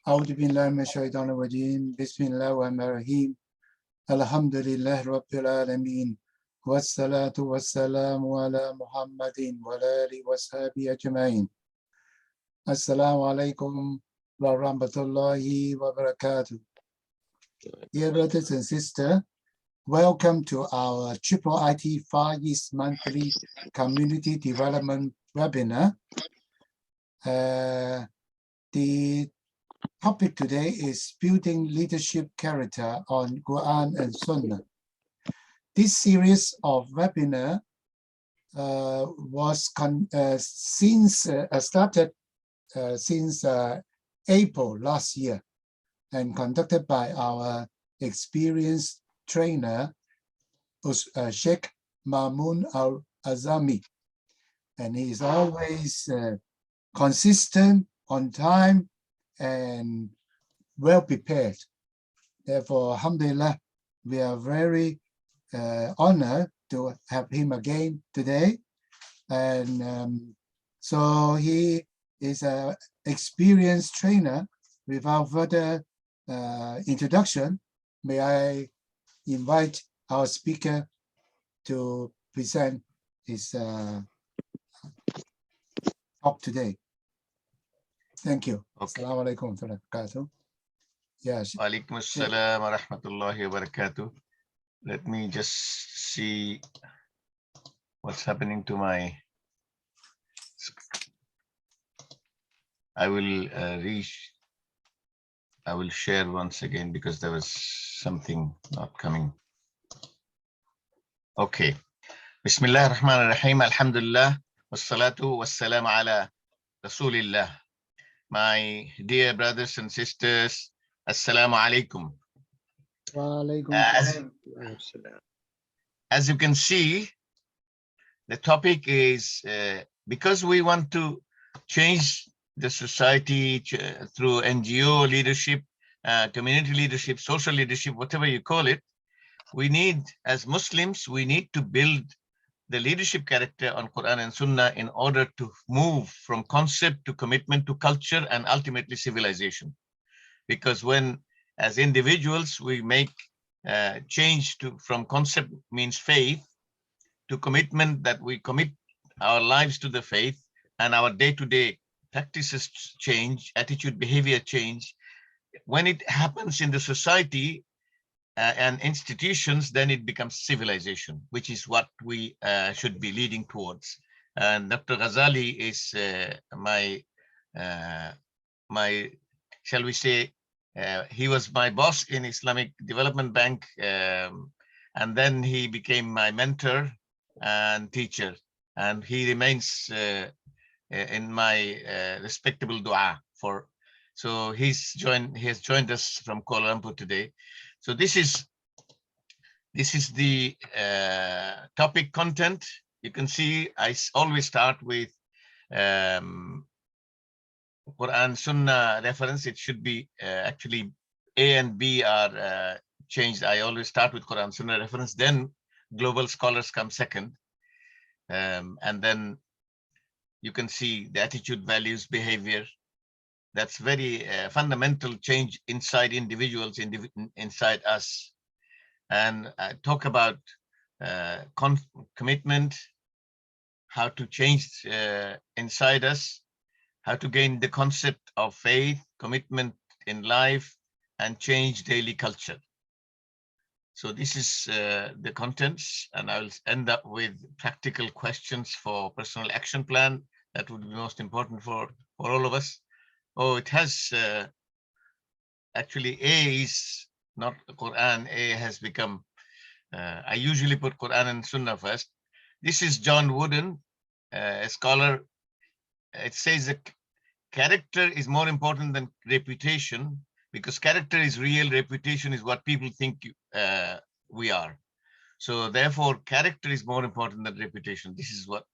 أعوذ بالله من الشيطان الرجيم بسم الله الرحمن الرحيم الحمد لله رب العالمين والصلاة والسلام على محمد وعلى آله وصحبه أجمعين السلام عليكم ورحمة الله وبركاته. Dear brothers and sisters, welcome to our IIIT Far East Monthly Community Development Webinar. The topic today is building leadership character on Quran and Sunnah. This series of webinar was started since April last year and conducted by our experienced trainer, Ustadz Mamoon Al-Azami. And he is always consistent, on time, and well prepared. Therefore, alhamdulillah, we are very honored to have him again today. And so he is an experienced trainer. Without further introduction, may I invite our speaker to present his talk today. Thank you. Okay. Assalamu alaikum wa barakatuh. Yes. Wa alaikum assalam wa rahmatullahi wa barakatuh. Let me just see what's happening to my. I will share once again because there was something not coming. Okay. Bismillah ar-Rahman ar-Rahim. Alhamdulillah. Wassalatu wassalamu ala Rasulillah. My dear brothers and sisters, Assalamu alaikum. As you can see, the topic is because we want to change the society through NGO leadership, community leadership, social leadership, whatever you call it, we need, as Muslims, we need to build the leadership character on Quran and Sunnah in order to move from concept to commitment to culture and ultimately civilization. Because when, as individuals, we make change from concept means faith to commitment, that we commit our lives to the faith and our day-to-day practices change, attitude, behavior change. When it happens in the society and institutions, then it becomes civilization, which is what we should be leading towards. And Dr. Ghazali is my, shall we say, he was my boss in Islamic Development Bank, and then he became my mentor and teacher, and he remains in my respectable dua for. So he has joined us from Kuala Lumpur today. So this is the topic content. You can see I always start with Quran Sunnah reference. It should be actually A and B are changed. I always start with Quran Sunnah reference, then global scholars come second. And then you can see the attitude, values, behavior. That's very fundamental change inside individuals, inside us. And talk about commitment, how to change inside us, how to gain the concept of faith, commitment in life, and change daily culture. So this is the contents, and I will end up with practical questions for personal action plan. That would be most important for all of us. Oh, it has actually A is not Quran. A has become, I usually put Quran and Sunnah first. This is John Wooden, a scholar. It says that character is more important than reputation, because character is real, reputation is what people think we are. So therefore, character is more important than reputation. This is what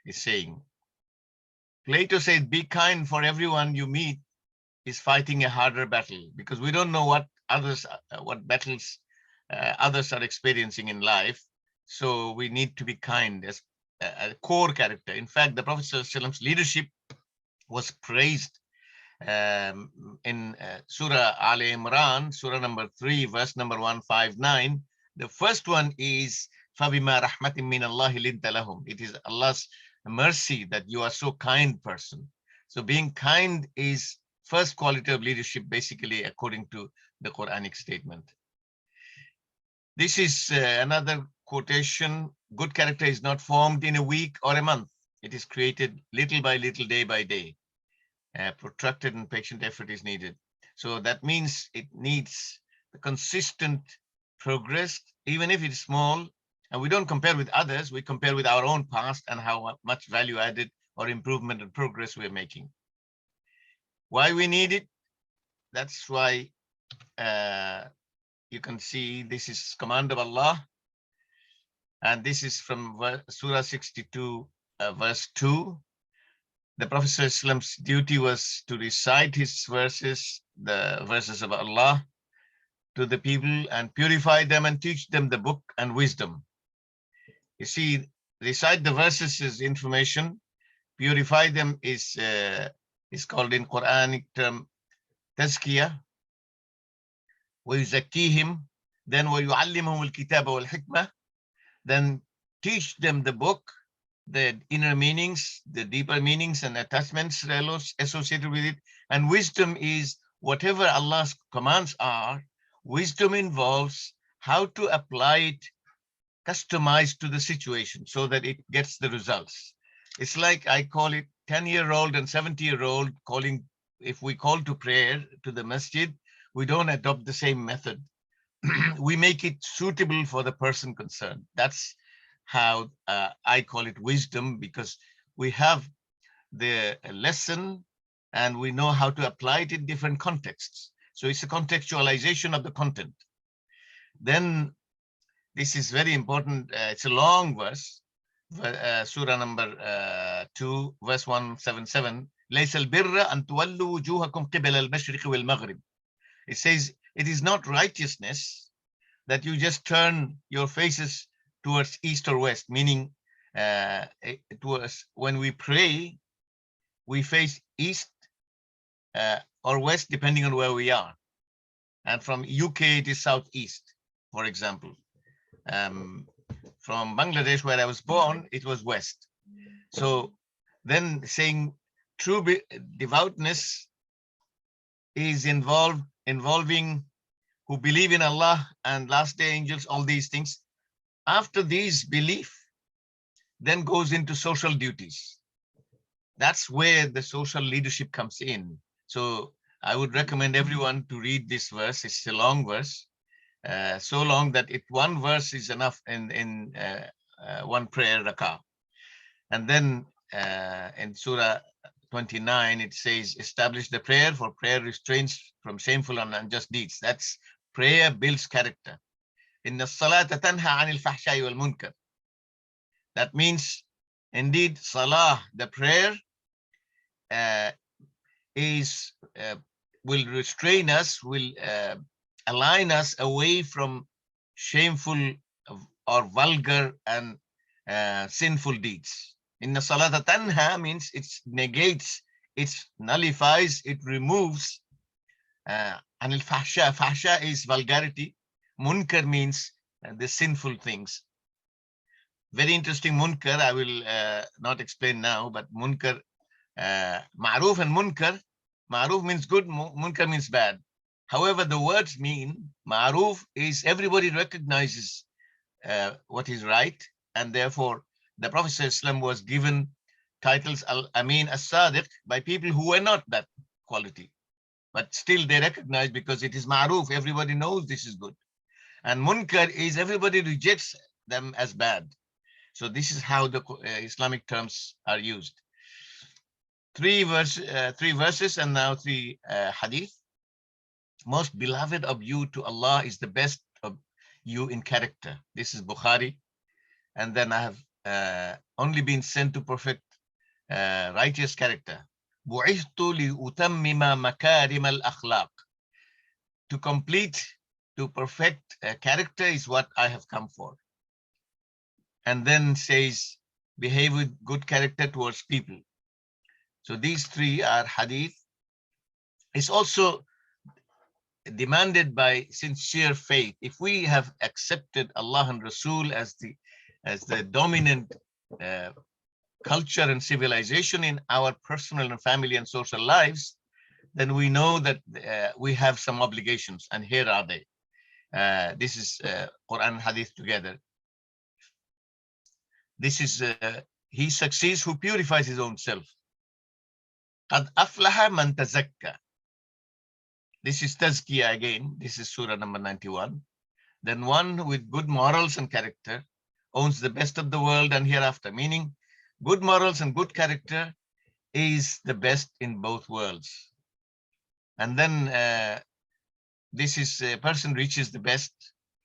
it's saying. Plato said, be kind, for everyone you meet is fighting a harder battle, because we don't know what battles others are experiencing in life. So we need to be kind as a core character. In fact, the Prophet ﷺ's leadership was praised In Surah Al Imran, Surah number 3, verse number 159, the first one is فَبِمَا رَحْمَةٍ مِّنَ اللَّهِ لِنْتَ لَهُمْ. It is Allah's mercy that you are so kind person. So being kind is first quality of leadership, basically, according to the Quranic statement. This is another quotation. Good character is not formed in a week or a month. It is created little by little, day by day. Protracted and patient effort is needed. So that means it needs a consistent progress, even if it's small. And we don't compare with others, we compare with our own past and how much value added or improvement and progress we're making. Why we need it? That's why you can see this is command of Allah. And this is from Surah 62, verse 2. The Prophet ﷺ's duty was to recite his verses, the verses of Allah, to the people and purify them and teach them the book and wisdom. You see, recite the verses is information, purify them is called in Quranic term tazkiyah, وَيُزَكِّيهِمْ, then وَيُعَلِّمُهُمُ الْكِتَابَ وَالْحِكْمَةِ, then teach them the book, the inner meanings, the deeper meanings and attachments associated with it. And wisdom is whatever Allah's commands are. Wisdom involves how to apply it, customized to the situation so that it gets the results. It's like I call it 10-year-old and 70-year-old calling. If we call to prayer to the masjid, we don't adopt the same method. We make it suitable for the person concerned. That's how I call it wisdom, because we have the lesson and we know how to apply it in different contexts. So it's a contextualization of the content. Then this is very important. It's a long verse, Surah number 2, verse 177. لَيْسَ الْبِرَّ أَن تُوَلُّوا وُجُوهَكُمْ قِبَلَ الْمَشْرِقِ وَالْمَغْرِبِ. It says, it is not righteousness that you just turn your faces towards east or west, meaning towards when we pray, we face east or west, depending on where we are. And from UK, it is southeast, for example. From Bangladesh, where I was born, it was west. So then saying true devoutness is involving who believe in Allah and last day angels, all these things. After these belief, then goes into social duties. That's where the social leadership comes in. So I would recommend everyone to read this verse. It's a long verse, so long that one verse is enough in one prayer rakah. And then in Surah 29, it says, establish the prayer, for prayer restrains from shameful and unjust deeds. That's prayer builds character. In the salat tanha anil fahsha'i wal munkar. That means, indeed, salah, the prayer, will restrain us, will align us away from shameful or vulgar and sinful deeds. In the salata tanha means it negates, it nullifies, it removes anil fahsha. Fahsha is vulgarity. Munkar means the sinful things. Very interesting munkar. I will not explain now, but munkar, ma'ruf and munkar. Ma'ruf means good, munkar means bad. However, the words mean ma'ruf is everybody recognizes what is right, and therefore the Prophet ﷺ was given titles Al-Amin As-Sadiq by people who were not that quality, but still they recognize because it is ma'ruf, everybody knows this is good. And munkar is everybody rejects them as bad. So this is how the Islamic terms are used. Three verses and now three hadith. Most beloved of you to Allah is the best of you in character. This is Bukhari. And then I have only been sent to perfect righteous character. بُعِثْتُ لِأُتَمِّمَ مَكَارِمَ الْأَخْلَاقِ. To complete, to perfect character is what I have come for. And then says, behave with good character towards people. So these three are hadith It's also demanded by sincere faith. If we have accepted Allah and Rasul as the dominant culture and civilization in our personal and family and social lives, then we know that we have some obligations, and here are they. This is Quran and Hadith together. This is he succeeds who purifies his own self. قَدْ أَفْلَحَ مَنْ تَزَكَّى. This is Tazkiyah again. This is Surah number 91. Then one with good morals and character owns the best of the world and hereafter, meaning good morals and good character is the best in both worlds. And then this is a person reaches the best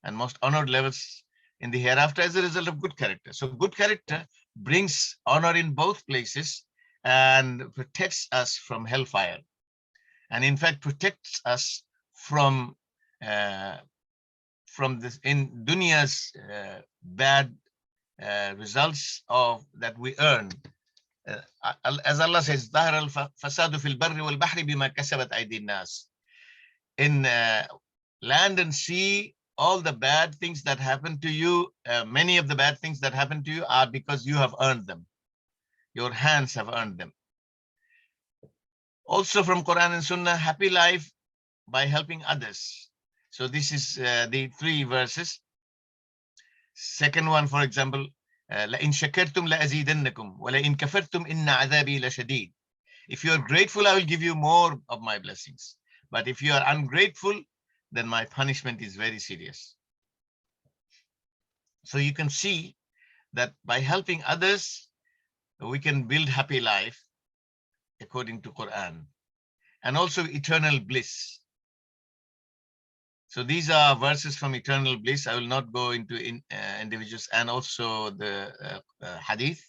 and most honored levels in the hereafter as a result of good character. So good character brings honor in both places and protects us from hellfire. And in fact, protects us from this in dunya's bad results of that we earn. As Allah says, ظهر الفساد في البر والبحر بما كسبت أيدي الناس. In land and sea, all the bad things that happen to you, many of the bad things that happen to you are because you have earned them. Your hands have earned them. Also from Quran and Sunnah, happy life by helping others. So this is the 3 verses. Second one, for example, لَإِن شَكَرْتُمْ لَأَزِيدَنَّكُمْ وَلَإِن كَفَرْتُمْ إِنَّ عَذَابِي لَشَدِيدٌ. If you are grateful, I will give you more of my blessings. But if you are ungrateful, then my punishment is very serious. So you can see that by helping others, we can build happy life according to Quran, and also eternal bliss. So these are verses from eternal bliss. I will not go into individuals, and also the hadith.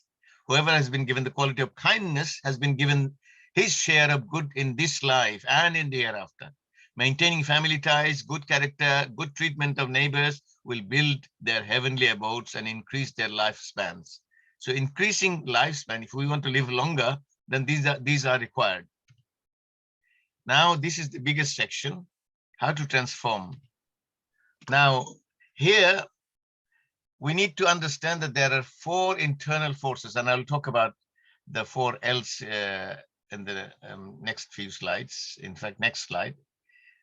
Whoever has been given the quality of kindness has been given his share of good in this life and in the hereafter. Maintaining family ties, good character, good treatment of neighbors will build their heavenly abodes and increase their lifespans. So increasing lifespan, if we want to live longer, then these are required. Now, this is the biggest section, how to transform. Now, here we need to understand that there are 4 internal forces, and I'll talk about the 4 L's in the next few slides. In fact, next slide.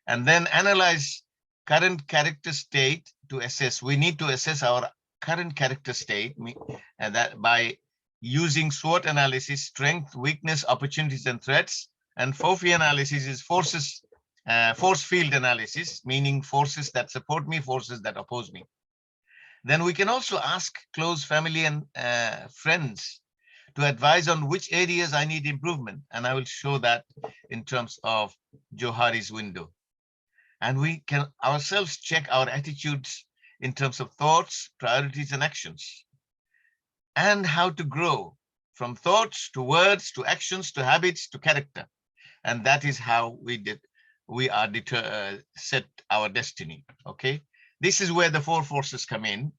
And then analyze current character state to assess. We need to assess our current character state, and that by using SWOT analysis, strength, weakness, opportunities, and threats. And FOFI analysis is force field analysis, meaning forces that support me, forces that oppose me. Then we can also ask close family and friends to advise on which areas I need improvement. And I will show that in terms of Johari's window. And we can ourselves check our attitudes in terms of thoughts, priorities, and actions, and how to grow from thoughts to words to actions to habits to character. And that is how we are set our destiny. Okay, this is where the 4 forces come in.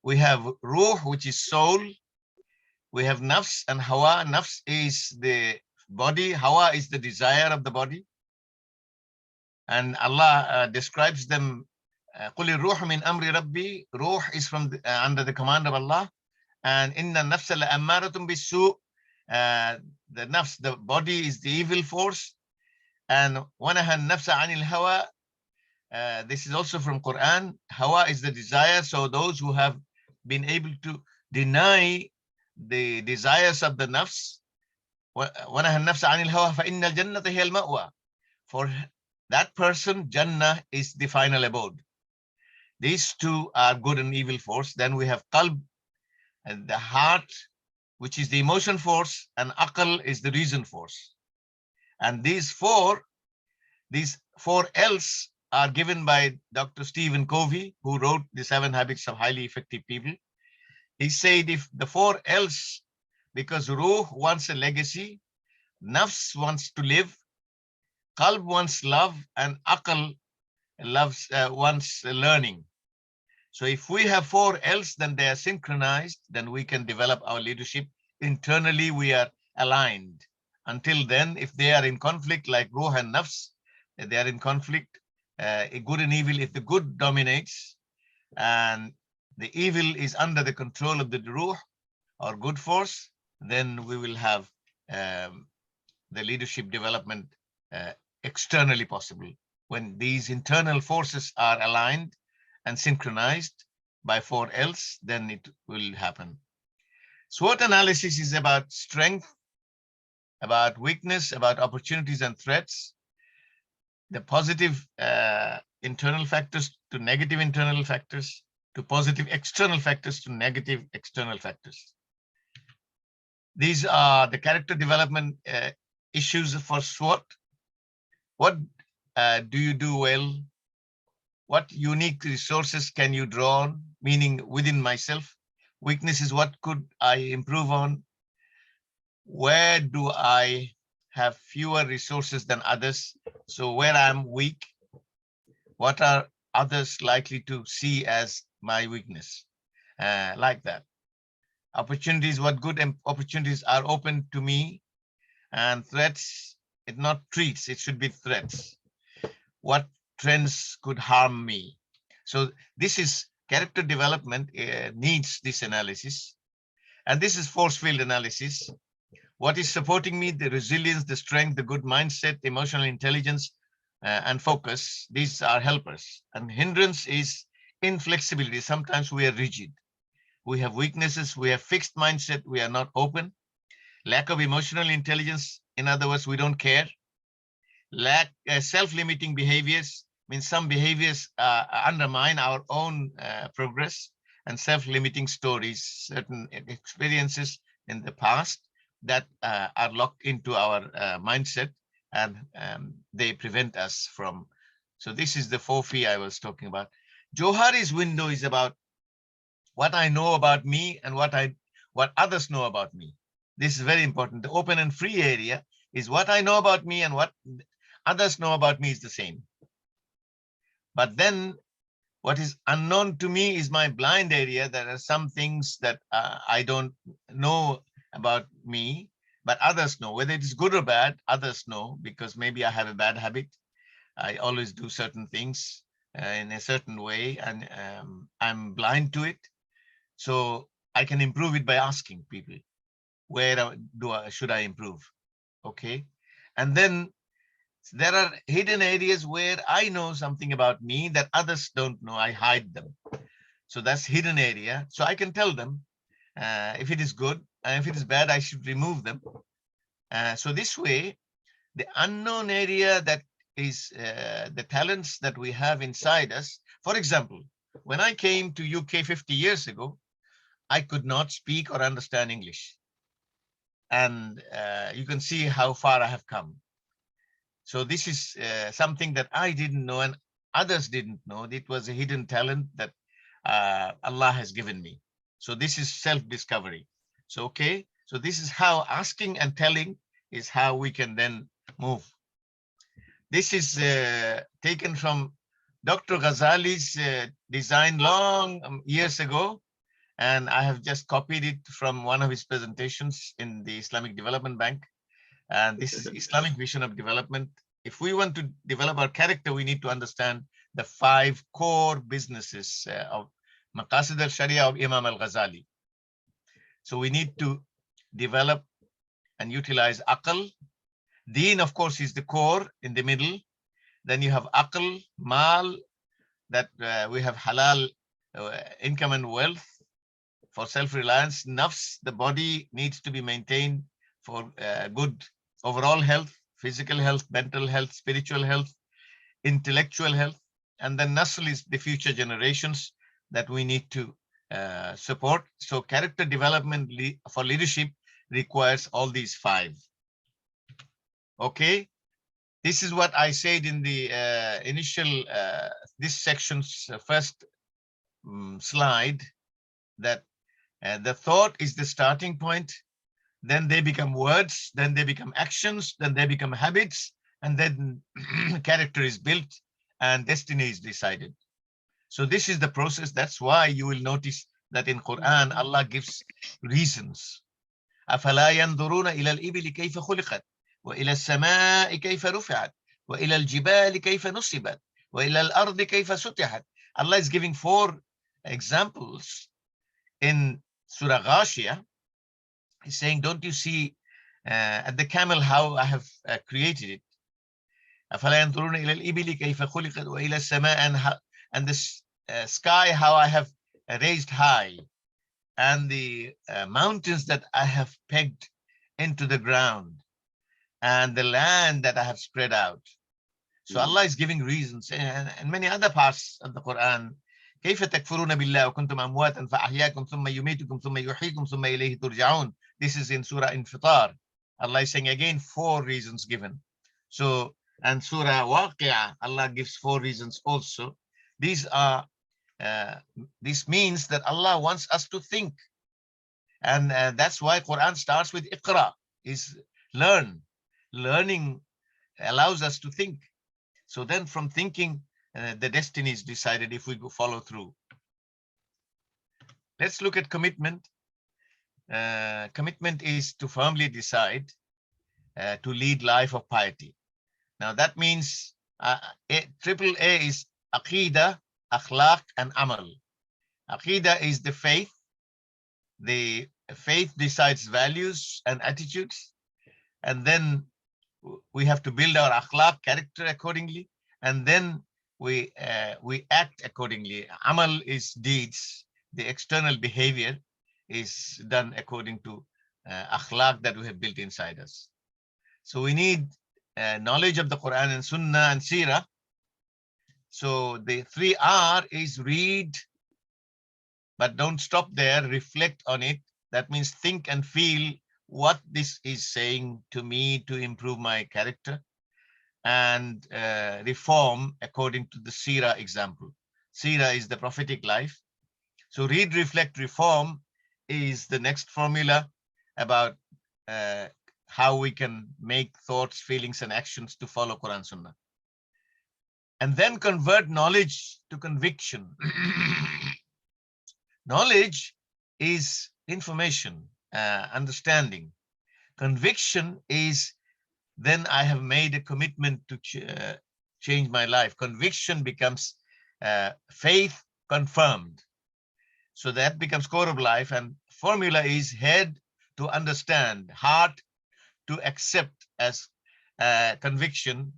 We have ruh, which is soul. We have nafs and hawa. Nafs is the body, hawa is the desire of the body. And Allah describes them. قُلِ الرُّوحُ مِنْ أَمْرِ رَبِّي. Ruh is from under the command of Allah. And inna nafsa la'ammaratun bis-su'. The nafs, the body, is the evil force. And وَنَهَا النَّفْسَ عَنِ الْهَوَى. This is also from Quran. Hawa is the desire. So those who have been able to deny the desires of the nafs, وَنَهَا النَّفْسَ عَنِ الْهَوَى فَإِنَّ الْجَنَّةَ هِيَ الْمَأْوَى. For that person, Jannah is the final abode. These 2 are good and evil force. Then we have qalb, and the heart, which is the emotion force, and aql is the reason force. And these 4 L's are given by Dr. Stephen Covey, who wrote the 7 Habits of Highly Effective People. He said if the 4 L's, because ruh wants a legacy, nafs wants to live, qalb wants love, and aql wants learning. So if we have 4 L's, then they are synchronized, then we can develop our leadership. Internally, we are aligned. Until then, if they are in conflict, like ruh and nafs, they are in conflict, good and evil, if the good dominates and the evil is under the control of the ruh or good force, then we will have the leadership development externally possible. When these internal forces are aligned and synchronized by 4Ls, then it will happen. SWOT analysis is about strength, about weakness, about opportunities and threats, the positive internal factors to negative internal factors, to positive external factors to negative external factors. These are the character development issues for SWOT. What do you do well? What unique resources can you draw on, meaning within myself? Weaknesses, what could I improve on? Where do I have fewer resources than others? So where I'm weak, what are others likely to see as my weakness? Like that. Opportunities, what good opportunities are open to me? And threats, it's not treats, it should be threats. What trends could harm me? So this is character development, needs this analysis. And this is force field analysis. What is supporting me? The resilience, the strength, the good mindset, emotional intelligence, and focus. These are helpers. And hindrance is inflexibility. Sometimes we are rigid. We have weaknesses. We have fixed mindset. We are not open. Lack of emotional intelligence. In other words, we don't care. Lack self-limiting behaviors. Means some behaviors undermine our own progress, and self-limiting stories, certain experiences in the past that are locked into our mindset, and they prevent us from. So this is the 4P I was talking about. Johari's window is about what I know about me and what others know about me. This is very important. The open and free area is what I know about me, and what others know about me is the same. But then what is unknown to me is my blind area. There are some things that I don't know about me, but others know. Whether it is good or bad, others know, because maybe I have a bad habit. I always do certain things in a certain way, and I'm blind to it. So I can improve it by asking people, where should I improve? Okay. And then there are hidden areas where I know something about me that others don't know. I hide them. So that's hidden area. So I can tell them if it is good, and if it is bad, I should remove them. So this way, the unknown area that is the talents that we have inside us. For example, when I came to UK 50 years ago, I could not speak or understand English. And you can see how far I have come. So this is something that I didn't know and others didn't know. It was a hidden talent that Allah has given me. So this is self-discovery. So, okay. So this is how asking and telling is how we can then move. This is taken from Dr. Ghazali's design long years ago. And I have just copied it from one of his presentations in the Islamic Development Bank. And this is Islamic vision of development. If we want to develop our character, we need to understand the 5 core businesses of Maqasid al-Sharia of Imam al-Ghazali. So we need to develop and utilize aql. Deen, of course, is the core in the middle. Then you have aql, mal, that we have halal income and wealth for self-reliance. Nafs, the body needs to be maintained for good overall health, physical health, mental health, spiritual health, intellectual health. And then nasl is the future generations that we need to support. So character development for leadership requires all these 5. Okay. This is what I said in the initial, this section's first slide, that the thought is the starting point. Then they become words, then they become actions, then they become habits, and then character is built and destiny is decided. So this is the process. That's why you will notice that in Quran, Allah gives reasons. أَفَلَا يَنْظُرُونَ إِلَى الْإِبِلِ كَيْفَ خُلِقَتْ. وإلى السماء كيف رفعت وإلى الجبال كيف نصبت وإلى الأرض كيف سطحت. Allah is giving 4 examples in Surah Ghashiyah. He's saying, don't you see at the camel how I have created it? أفلا ينظرون إلى الإبل كيف خلقت وإلى السماء, and the sky how I have raised high, and the mountains that I have pegged into the ground, and the land that I have spread out. So Allah is giving reasons, and many other parts of the Quran. كيف تكفرون بالله وكنتم أمواتا فأحياكم ثم يميتكم ثم يحييكم ثم إليه ترجعون. This is in Surah Infitar. Allah is saying again 4 reasons given. So, and Surah Waqi'ah, Allah gives 4 reasons also. These are, this means that Allah wants us to think. And that's why Quran starts with Iqra, is learn. Learning allows us to think. So then from thinking, the destiny is decided if we go follow through. Let's look at commitment. Commitment is to firmly decide to lead life of piety. Now that means triple A is Aqidah, Akhlaq, and Amal. Aqidah is the faith. The faith decides values and attitudes. And then we have to build our akhlaq, character, accordingly. And then we act accordingly. Amal is deeds. The external behavior is done according to akhlaq that we have built inside us. So we need knowledge of the Quran and Sunnah and Seerah. So the 3R is read, but don't stop there, reflect on it. That means think and feel what this is saying to me to improve my character, and reform according to the Seerah example. Seerah is the prophetic life. So read, reflect, reform is the next formula about how we can make thoughts, feelings, and actions to follow Quran Sunnah. And then convert knowledge to conviction. Knowledge is information, understanding. Conviction is then I have made a commitment to change my life. Conviction becomes faith confirmed. So that becomes core of life, and formula is head to understand, heart to accept as conviction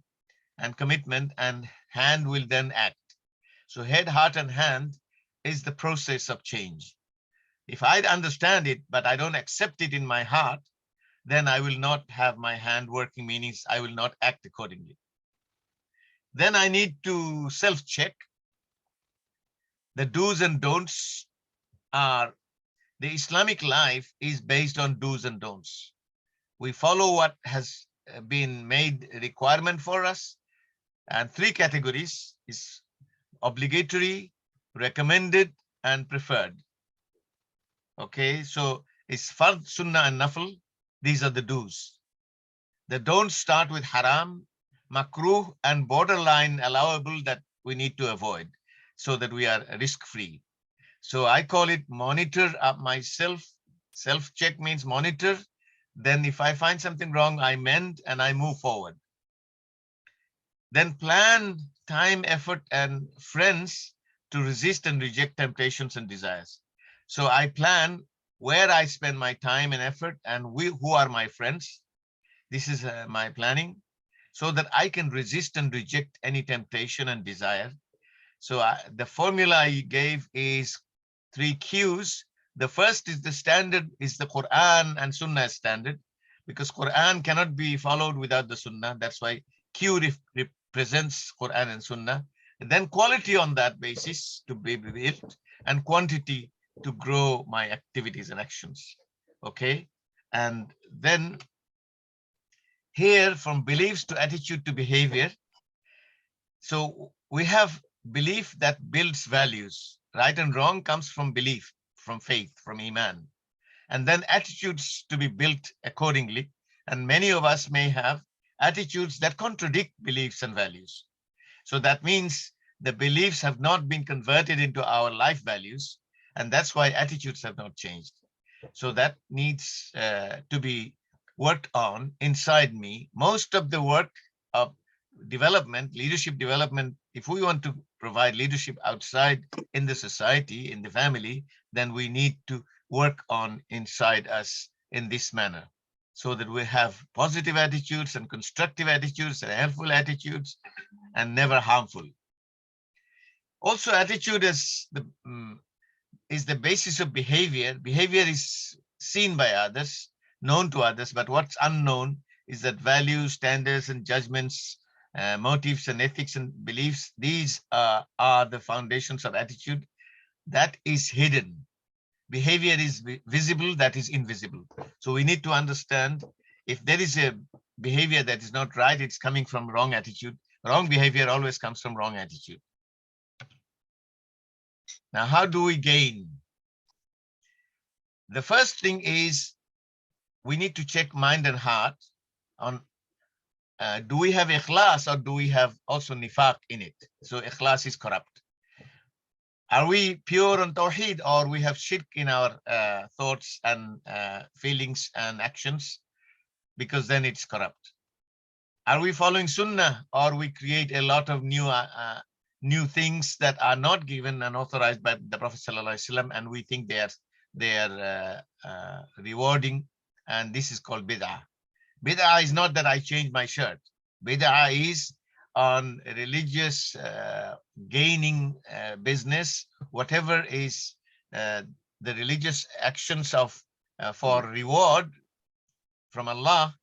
and commitment, and hand will then act. So head, heart, and hand is the process of change. If I understand it, but I don't accept it in my heart, then I will not have my hand working, meaning I will not act accordingly. Then I need to self-check. The do's and don'ts are, the Islamic life is based on do's and don'ts. We follow what has been made a requirement for us, and 3 categories is obligatory, recommended, and preferred. Okay, so it's fard, sunnah, and nafl. These are the do's. The don'ts start with haram, makruh, and borderline allowable that we need to avoid so that we are risk-free. So I call it monitor up myself. Self-check means monitor. Then if I find something wrong, I mend and I move forward. Then plan time, effort, and friends to resist and reject temptations and desires. So I plan where I spend my time and effort, and who are my friends. This is my planning, so that I can resist and reject any temptation and desire. So the formula I gave is 3 Qs. The first is the standard, is the Quran and Sunnah standard, because Quran cannot be followed without the Sunnah. That's why Q represents Quran and Sunnah. And then quality on that basis to be built, and quantity to grow my activities and actions. Okay. And then here, from beliefs to attitude to behavior. So we have belief that builds values. Right and wrong comes from belief, from faith, from iman. And then attitudes to be built accordingly. And many of us may have attitudes that contradict beliefs and values. So that means the beliefs have not been converted into our life values. And that's why attitudes have not changed. So that needs to be worked on inside me. Most of the work of development, leadership development, if we want to provide leadership outside in the society, in the family, then we need to work on inside us in this manner, so that we have positive attitudes and constructive attitudes and helpful attitudes and never harmful. Also, attitude is the basis of behavior. Behavior is seen by others, known to others, but what's unknown is that values, standards, and judgments, motives, and ethics and beliefs, these are the foundations of attitude. That is hidden. Behavior is visible, that is invisible. So we need to understand, if there is a behavior that is not right, it's coming from wrong attitude. Wrong behavior always comes from wrong attitude. Now, how do we gain? The first thing is we need to check mind and heart on, do we have ikhlas or do we have also nifaq in it? So ikhlas is corrupt. Are we pure on tawheed, or we have shirk in our thoughts and feelings and actions? Because then it's corrupt. Are we following Sunnah, or we create a lot of new things that are not given and authorized by the Prophet ﷺ, and we think they are rewarding, and this is called bid'ah. Bid'ah is not that I change my shirt. Bid'ah is on religious gaining business, whatever is the religious actions of for reward from Allah,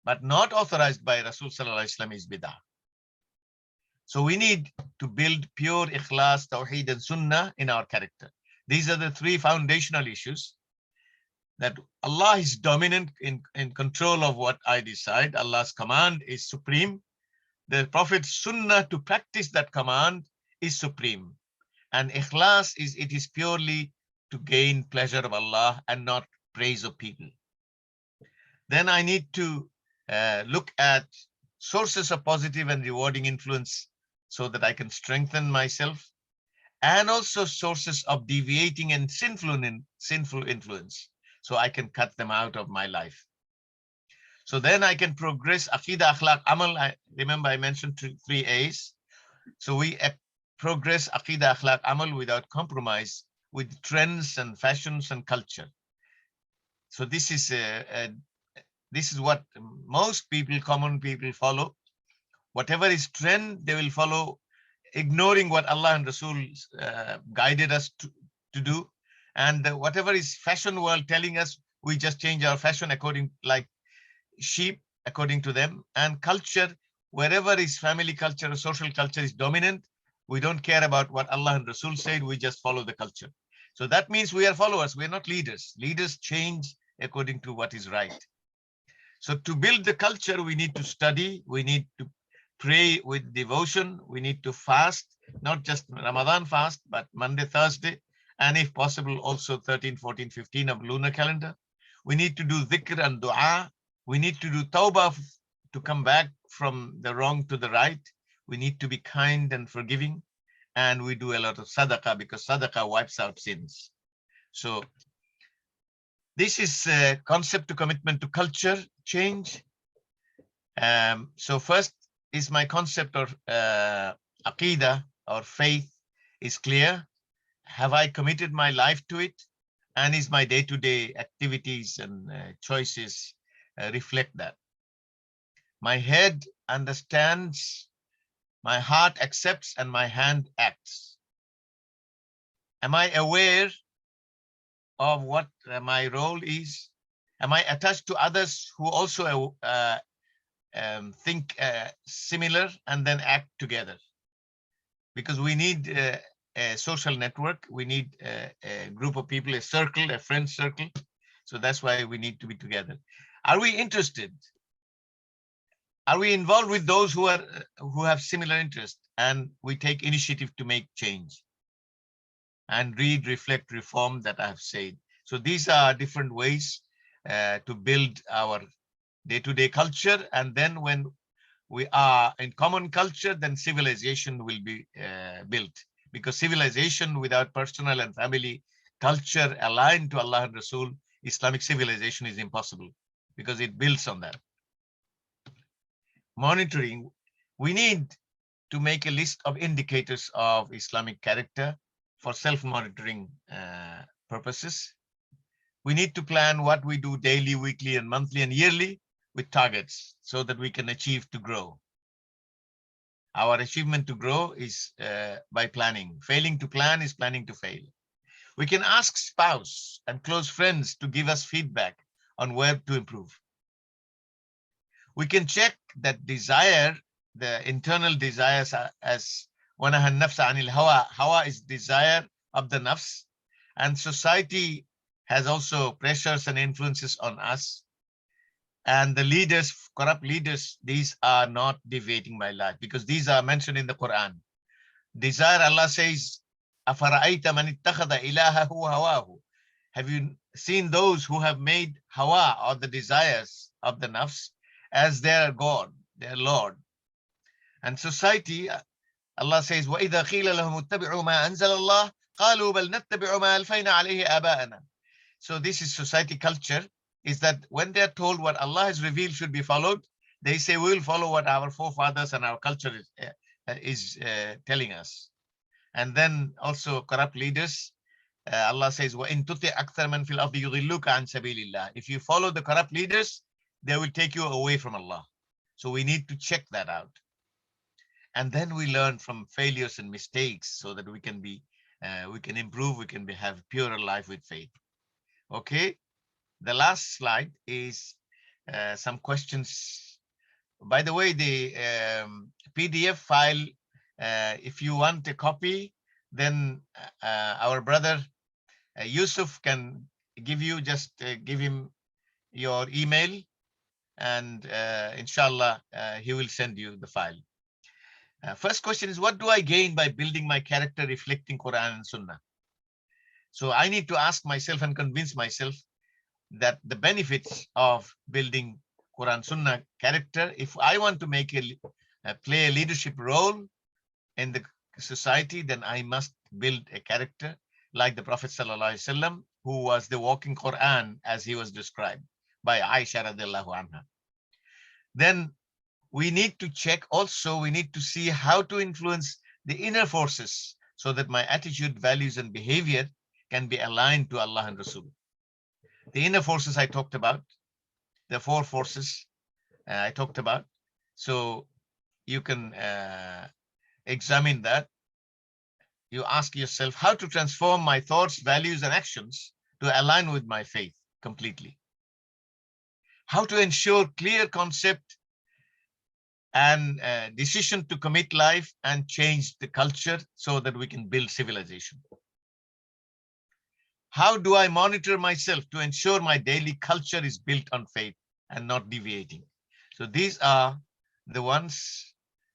but not authorized by Rasul Sallallahu Alaihi Wasallam, is bid'ah. So we need to build pure ikhlas, tawheed, and sunnah in our character. These are the three foundational issues. That Allah is dominant in control of what I decide. Allah's command is supreme. The Prophet's sunnah to practice that command is supreme. And ikhlas it is purely to gain pleasure of Allah and not praise of people. Then I need to look at sources of positive and rewarding influence so that I can strengthen myself, and also sources of deviating and sinful influence, so I can cut them out of my life. So then I can progress Aqidah, Akhlaq, Amal. Remember I mentioned three A's. So we progress Aqidah, Akhlaq, Amal without compromise with trends and fashions and culture. So this is what most people, common people, follow. Whatever is trend, they will follow, ignoring what Allah and Rasul guided us to do. And whatever is fashion world telling us, we just change our fashion according, like sheep, according to them. And culture, wherever is family culture or social culture is dominant, we don't care about what Allah and Rasul said, we just follow the culture. So that means we are followers, we are not leaders. Leaders change according to what is right. So to build the culture, we need to study, we need to pray with devotion, we need to fast, not just Ramadan fast, but Monday, Thursday, and if possible, also 13, 14, 15 of lunar calendar. We need to do dhikr and dua. We need to do tawbah to come back from the wrong to the right. We need to be kind and forgiving. And we do a lot of sadaqah, because sadaqah wipes out sins. So this is a concept to commitment to culture change. So first is my concept of aqidah or faith is clear. Have I committed my life to it? And is my day-to-day activities and choices reflect that? My head understands, my heart accepts, and my hand acts. Am I aware of what my role is? Am I attached to others who also think similar and then act together? Because we need a social network, we need a group of people, a circle, a friend circle. So that's why we need to be together. Are we interested? Are we involved with those who have similar interests, and we take initiative to make change and read, reflect, reform that I have said. So these are different ways to build our day-to-day culture. And then when we are in common culture, then civilization will be built, because civilization without personal and family culture aligned to Allah and Rasul, Islamic civilization, is impossible. because it builds on that. Monitoring, we need to make a list of indicators of Islamic character for self-monitoring purposes. We need to plan what we do daily, weekly, and monthly and yearly with targets so that we can achieve to grow. Our achievement to grow is by planning. Failing to plan is planning to fail. We can ask spouse and close friends to give us feedback on where to improve. We can check that desire, the internal desires, as wanaha nafsa anil hawa. Hawa is desire of the nafs, and society has also pressures and influences on us. And the leaders, corrupt leaders, these are not deviating my life, because these are mentioned in the Quran. Desire, Allah says, أَفَرَأَيْتَ مَنِ اتَّخَذَ إِلَهَهُ هَوَاهُ. Have you seen those who have made hawa, or the desires of the nafs, as their God, their Lord? And society, Allah says, وَإِذَا قِيلَ لَهُمُ اتَّبِعُوا مَا أَنزَلَ اللَّهُ قَالُوا بَلْ نَتَّبِعُ مَا أَلْفَيْنَا عَلَيْهِ آبَاءَنَا. So this is society culture, is that when they're told what Allah has revealed should be followed, they say we will follow what our forefathers and our culture is telling us. And then also corrupt leaders, Allah says, وَإِن تُطِعْ أَكْثَرَ مَنْ فِي الْأَرْضِ يُضِلُّكَ عَنْ سَبِيلِ اللَّهِ. If you follow the corrupt leaders, they will take you away from Allah. So we need to check that out. And then we learn from failures and mistakes so that we can be, we can improve, we can have purer life with faith. Okay, the last slide is some questions. By the way, the PDF file, if you want a copy, then our brother Yusuf can give you, just give him your email, and inshallah, he will send you the file. First question is, what do I gain by building my character reflecting Quran and Sunnah? So I need to ask myself and convince myself that the benefits of building Quran Sunnah character, if I want to make play a leadership role in the society, then I must build a character like the Prophet ﷺ, who was the walking Quran as he was described by Aisha radiallahu anha. Then we need to check also, we need to see how to influence the inner forces so that my attitude, values, and behavior can be aligned to Allah and Rasul. The inner forces I talked about, the four forces I talked about. So you can examine that. You ask yourself how to transform my thoughts, values, and actions to align with my faith completely. How to ensure clear concept and decision to commit life and change the culture so that we can build civilization. How do I monitor myself to ensure my daily culture is built on faith and not deviating? So these are the ones.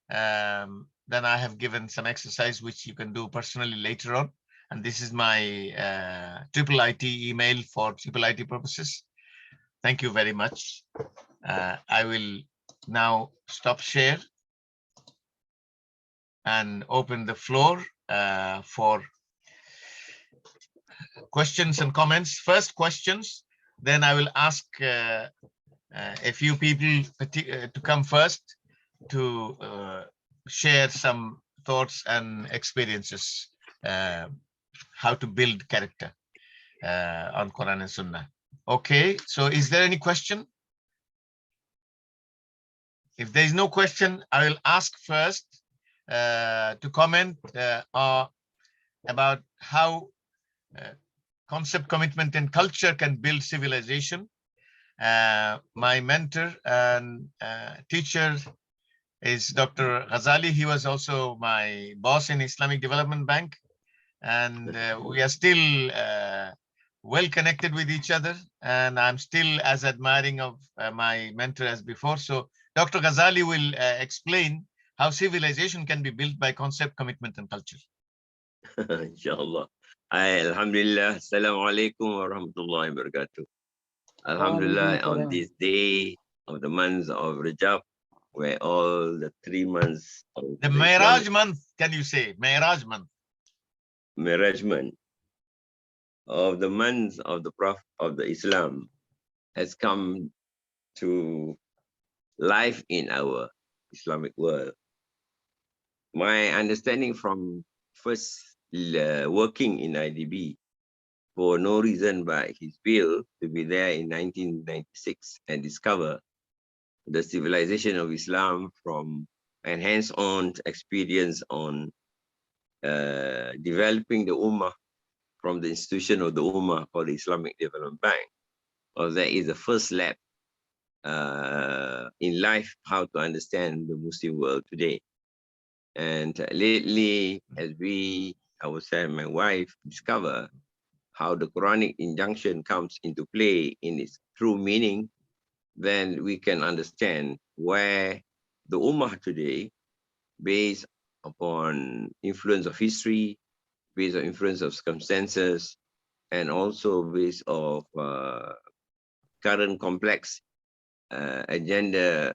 Then I have given some exercise which you can do personally later on. And this is my IIIT email for IIIT purposes. Thank you very much. I will now stop share and open the floor for questions and comments. First questions, then I will ask a few people to come first to share some thoughts and experiences, how to build character on Quran and Sunnah. Okay, so is there any question? If there is no question, I will ask first to comment about how concept, commitment, and culture can build civilization. My mentor and teacher is Dr. Ghazali. He was also my boss in Islamic Development Bank. And we are still well connected with each other. And I'm still as admiring of my mentor as before. So Dr. Ghazali will explain how civilization can be built by concept, commitment, and culture. Inshallah. Alhamdulillah. Assalamu alaikum wa rahmatullahi wa barakatuh. Alhamdulillah, on this day of the month of Rajab, where all the 3 months of the Miraj month, can you say? Miraj month. Miraj month of the month of the Prophet of the Islam has come to life in our Islamic world. My understanding from first working in IDB for no reason but his will to be there in 1996 and discover the civilization of Islam from an hands-on experience on developing the Ummah from the institution of the Ummah called the Islamic Development Bank. Well, that is the first lab in life how to understand the Muslim world today. And lately, as I would say, my wife discover how the Quranic injunction comes into play in its true meaning, then we can understand where the Ummah today, based upon influence of history, based on influence of circumstances, and also based of current complex agenda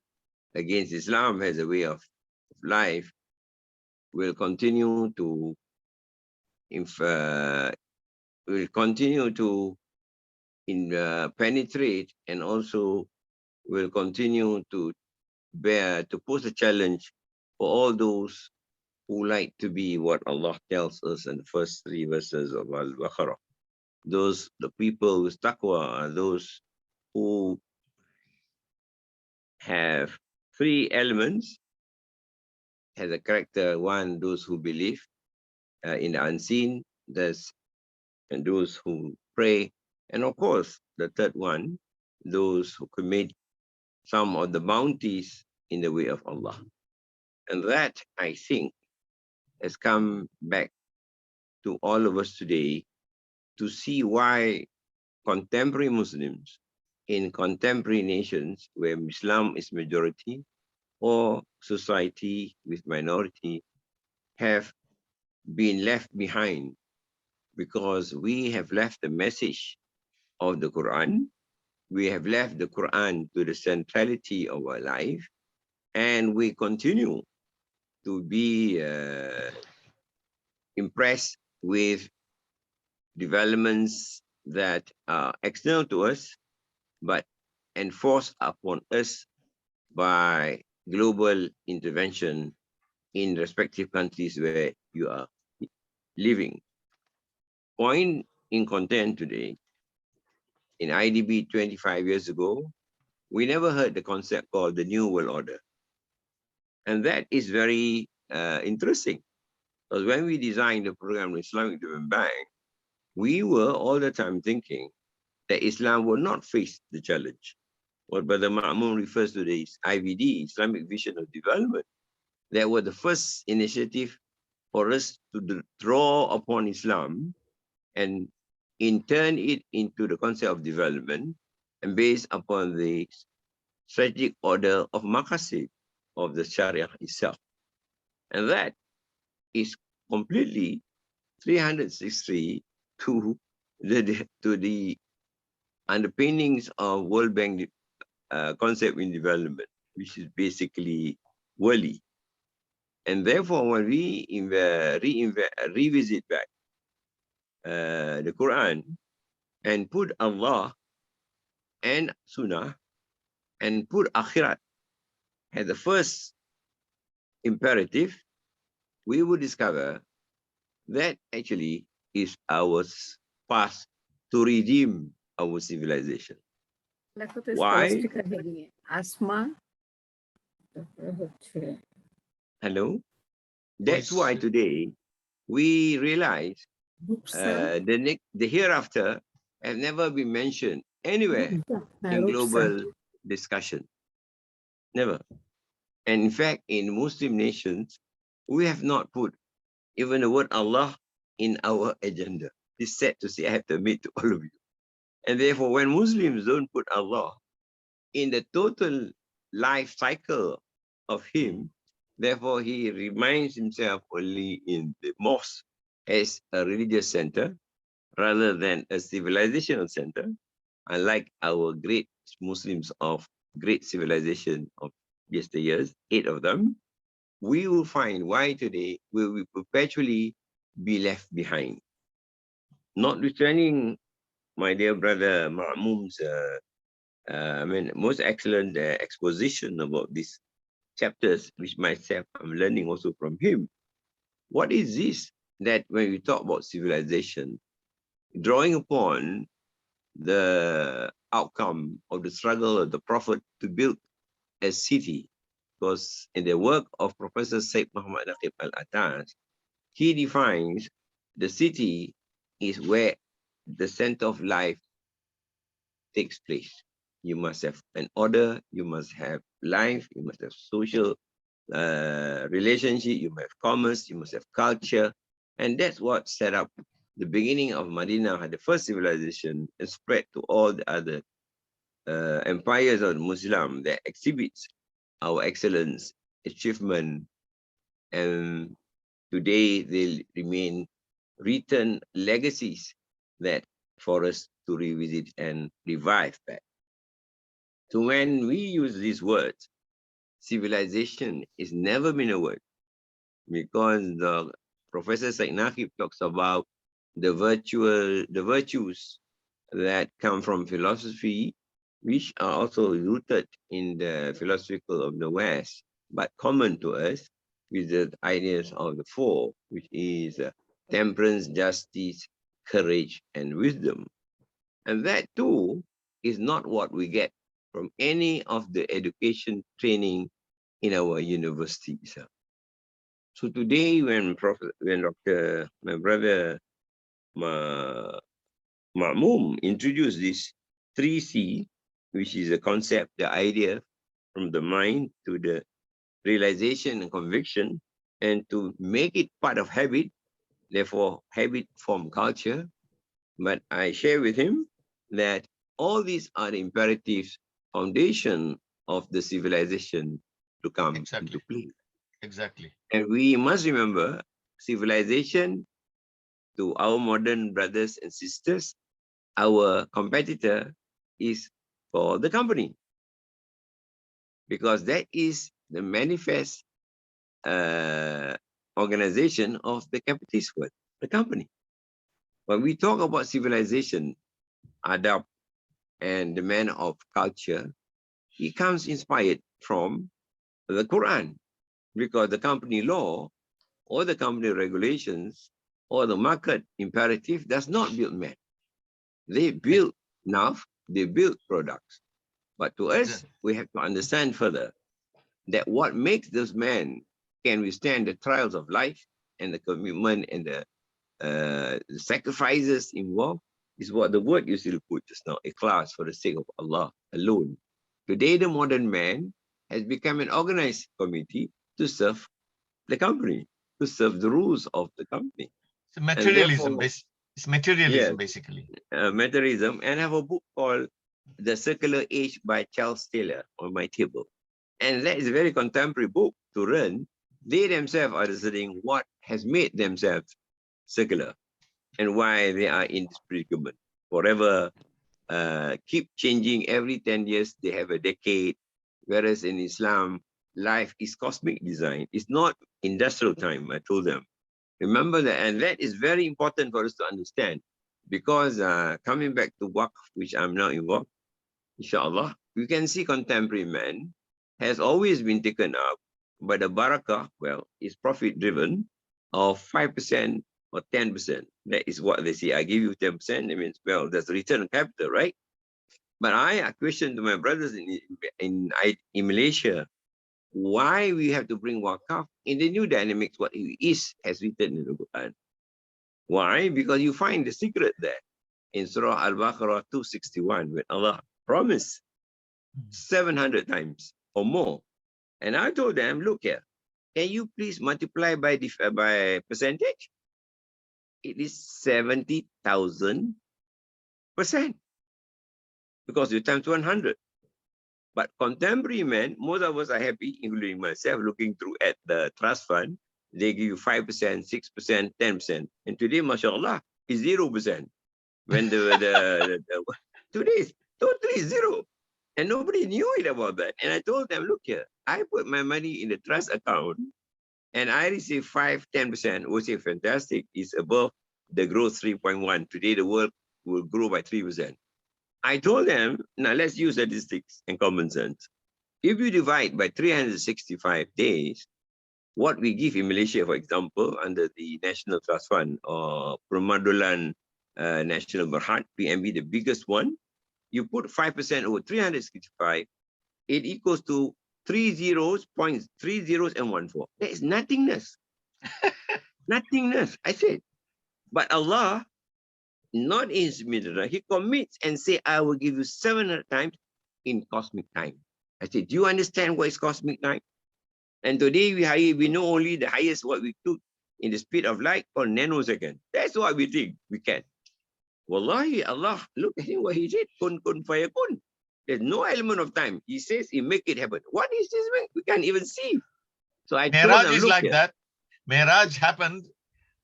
against Islam as a way of life, will continue to penetrate, and also will continue to pose a challenge for all those who like to be what Allah tells us in the first 3 verses of Al-Baqarah. The people with taqwa are those who have 3 elements as a character. One, those who believe in the unseen, and those who pray, and of course, the third one, those who commit some of the bounties in the way of Allah. And that, I think, has come back to all of us today to see why contemporary Muslims in contemporary nations where Islam is majority or society with minority have been left behind, because we have left the message of the Quran. We have left the Quran to the centrality of our life, and we continue to be impressed with developments that are external to us, but enforced upon us by global intervention in respective countries where you are living. Point in content today, in IDB 25 years ago, we never heard the concept called the New World Order. And that is very interesting, because when we designed the program of Islamic Development Bank, we were all the time thinking that Islam will not face the challenge. What Brother Mamoon refers to is IVD, Islamic Vision of Development. That was the first initiative for us to draw upon Islam and turn it into the concept of development, and based upon the strategic order of Maqasid of the Sharia itself. And that is completely 360 to the underpinnings of World Bank concept in development, which is basically worldly. And therefore, when we revisit back the Quran and put Allah and Sunnah and put Akhirat as the first imperative, we will discover that actually is our path to redeem our civilization. Why? Asma. Hello? That's why today we realize the hereafter has never been mentioned anywhere in global discussion. Never. And in fact, in Muslim nations, we have not put even the word Allah in our agenda. It's sad to say, I have to admit to all of you. And therefore, when Muslims don't put Allah in the total life cycle of him, therefore he reminds himself only in the mosque as a religious center rather than a civilizational center, unlike our great Muslims of great civilization of yesteryears, 8 of them. We will find why today we will perpetually be left behind. Notwithstanding my dear brother Ma'moom's most excellent exposition about these chapters, which myself I'm learning also from him. What is this that when we talk about civilization, drawing upon the outcome of the struggle of the Prophet to build a city? Because in the work of Professor Said Muhammad Al-Atas, he defines the city is where the center of life takes place. You must have an order, you must have life, you must have social relationship, you must have commerce, you must have culture. And that's what set up the beginning of Medina, had the first civilization, and spread to all the other empires of Muslim that exhibits our excellence, achievement, and today they remain written legacies that for us to revisit and revive back. So when we use these words, civilization is never been a word, because the Professor Said Naqib talks about the virtues that come from philosophy, which are also rooted in the philosophical of the West, but common to us with the ideas of the four, which is temperance, justice, courage, and wisdom. And that too is not what we get from any of the education training in our universities. So today, when my brother Mamoon introduced this 3C, which is a concept, the idea from the mind to the realization and conviction, and to make it part of habit, therefore habit form culture. But I share with him that all these are the imperatives, foundation of the civilization to come into play. Exactly. And we must remember, civilization to our modern brothers and sisters, our competitor is for the company, because that is the manifest organization of the capitalist world, the company. When we talk about civilization, adab, and the man of culture, it comes inspired from the Quran, because the company law or the company regulations or the market imperative does not build men. They build enough, they build products. But to us, we have to understand further that what makes those men can withstand the trials of life and the commitment and the sacrifices involved is what the word you still put just now, ikhlas, for the sake of Allah alone. Today, the modern man has become an organized committee to serve the company, to serve the rules of the company. So materialism, it's materialism, yes, basically. Materialism, and I have a book called The Circular Age by Charles Taylor on my table. And that is a very contemporary book to learn. They themselves are studying what has made themselves circular and why they are in this predicament. Forever, keep changing every 10 years, they have a decade. Whereas in Islam, life is cosmic design. It's not industrial time, I told them. Remember that, and that is very important for us to understand, because coming back to Waqf, which I'm now involved, inshallah, you can see contemporary man has always been taken up by the barakah, well, is profit driven of 5% or 10%. That is what they say. I give you 10%, it means, well, there's a return on capital, right? But I question to my brothers in Malaysia, why we have to bring Waqaf in the new dynamics, what he is has written in the Quran. Why? Because you find the secret there in Surah Al-Baqarah 261, when Allah promised 700 times or more. And I told them, look here, can you please multiply by percentage? It is 70,000%, because you times 100. But contemporary men, most of us are happy, including myself, looking through at the trust fund. They give you 5%, 6%, 10%. And today, mashallah, is 0%. When today is totally zero. And nobody knew it about that. And I told them, look here, I put my money in the trust account and I receive 5, 10%. We say fantastic. It's above the growth 3.1. Today, the world will grow by 3%. I told them, now let's use statistics and common sense. If you divide by 365 days, what we give in Malaysia, for example, under the National Trust Fund or Permadulan National Berhad, PMB, the biggest one, you put 5% over 365, it equals to 30.3014. That is nothingness. Nothingness, I said. But Allah, not in his midrash, he commits and say, I will give you 700 times in cosmic time. I said, do you understand what is cosmic time? And today we know only the highest what we took in the speed of light or nanosecond. That's what we think we can. Wallahi, Allah, look at him what he did. Kun kun fayakun. There's no element of time. He says he make it happen. What is this? We can't even see. So I told Miraj them, is look like here. that. Miraj happened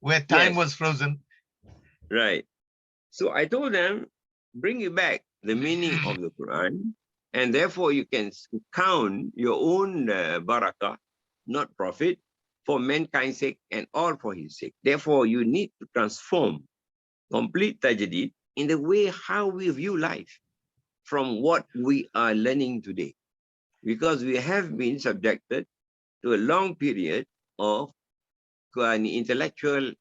where time Yes. was frozen. Right. So I told them, bring it back, the meaning of the Quran, and therefore you can count your own barakah, not profit, for mankind's sake and all for his sake. Therefore, you need to transform complete tajdid in the way how we view life from what we are learning today. Because we have been subjected to a long period of intellectual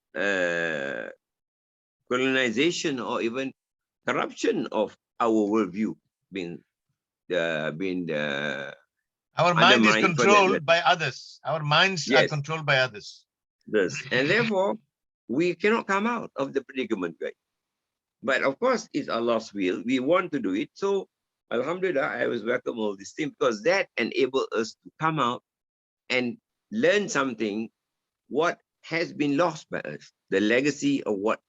colonization or even corruption of our worldview being Our mind is undermined for that controlled matter. by others. Our minds are Yes. controlled by others. Yes. And therefore, we cannot come out of the predicament, right? But of course, it's Allah's will. We want to do it. So, Alhamdulillah, I always welcome all these things because that enables us to come out and learn something what has been lost by us, the legacy of what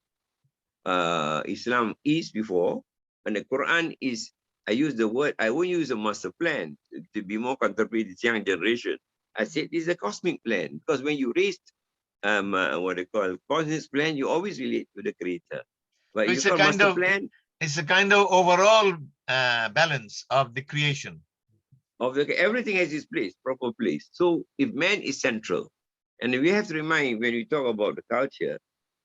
Islam is before, and the Quran is, I use the word, I won't use a master plan to be more contemporary with young generation. I said this is a cosmic plan because when you raised what they call cosmic plan, you always relate to the creator. But So if you call master plan, it's a kind of overall balance of the creation. of the, everything has its place, proper place. So if man is central, and we have to remind when we talk about the culture,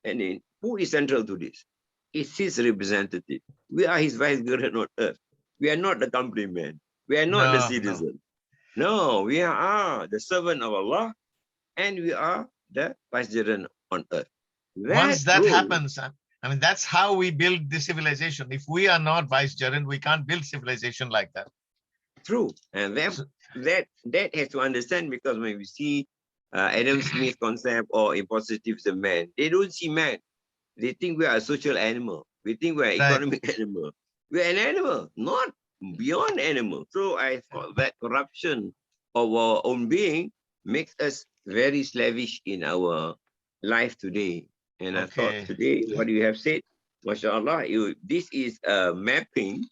and then who is central to this? It's his representative. We are his vicegerent on earth. We are not the company man. We are not the citizen. No, we are the servant of Allah, and we are the vicegerent on earth. Once that role, happens, I mean, that's how we build the civilization. If we are not vicegerent, we can't build civilization like that. True. And that has to understand, because when we see Adam Smith concept or in positivism man, they don't see man. They think we are a social animal. We think we are an economic animal. We are an animal, not beyond animal. So I thought that corruption of our own being makes us very slavish in our life today. And I thought today, what you have said, mashallah, this is a mapping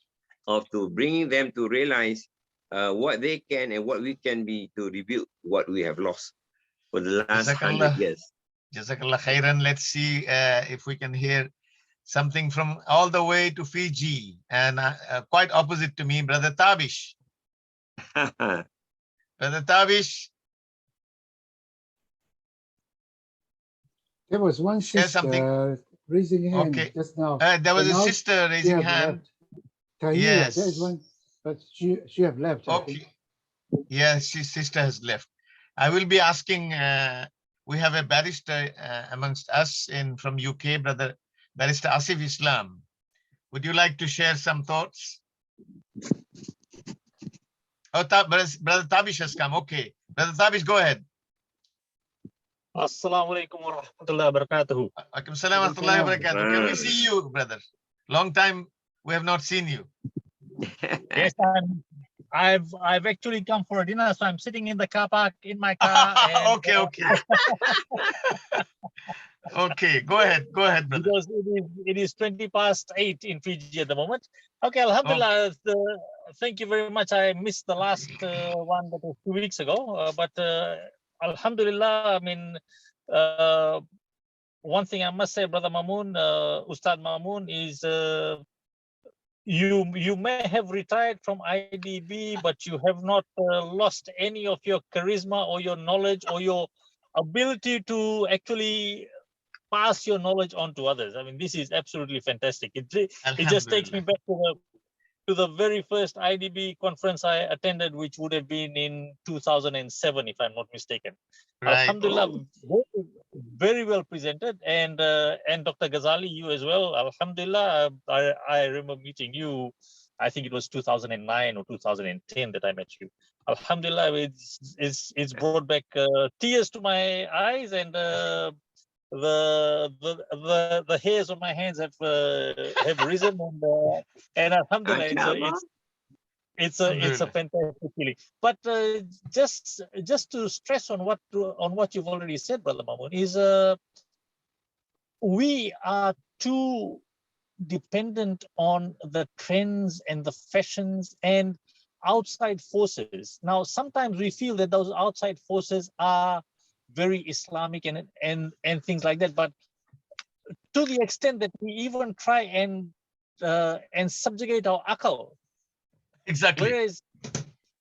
of to bringing them to realize what they can and what we can be to rebuild what we have lost for the last 100 years. Jazakallah khairan. Let's see if we can hear something from all the way to Fiji, and quite opposite to me, Brother Tabish. Brother Tabish. There was one sister raising her hand just now. There was a sister raising hand. Yes. There is one, but she have left. Okay. Yes, his sister has left. I will be asking, we have a barrister amongst us from UK, Brother Barrister Asif Islam. Would you like to share some thoughts? Oh, Brother Tabish has come. Okay. Brother Tabish, go ahead. Assalamu alaikum wa rahmatullahi wa barakatuhu. Alaikum salam wa rahmatullahi wa barakatuhu. Can we see you, brother? Long time we have not seen you. Yes, I've actually come for a dinner, so I'm sitting in the car park in my car. And, okay. Okay, go ahead, brother. Because it is 20:08 in Fiji at the moment. Okay, alhamdulillah. Thank you very much. I missed the last one that was 2 weeks ago, but alhamdulillah. I mean, one thing I must say, Brother Mamoon, Ustadz Mamoon, is you may have retired from IDB, but you have not lost any of your charisma or your knowledge or your ability to actually pass your knowledge on to others. I mean, this is absolutely fantastic. It just takes me back to to the very first IDB conference I attended, which would have been in 2007, if I'm not mistaken. Right. Alhamdulillah, very well presented, and Dr. Ghazali, you as well. Alhamdulillah, I remember meeting you. I think it was 2009 or 2010 that I met you. Alhamdulillah, it's brought back tears to my eyes, and the hairs on my hands have risen, and alhamdulillah, it's a fantastic feeling. But just to stress on what you've already said, Brother Mamoon, is we are too dependent on the trends and the fashions and outside forces. Now, sometimes we feel that those outside forces are very Islamic and things like that, but to the extent that we even try and subjugate our akal. Exactly.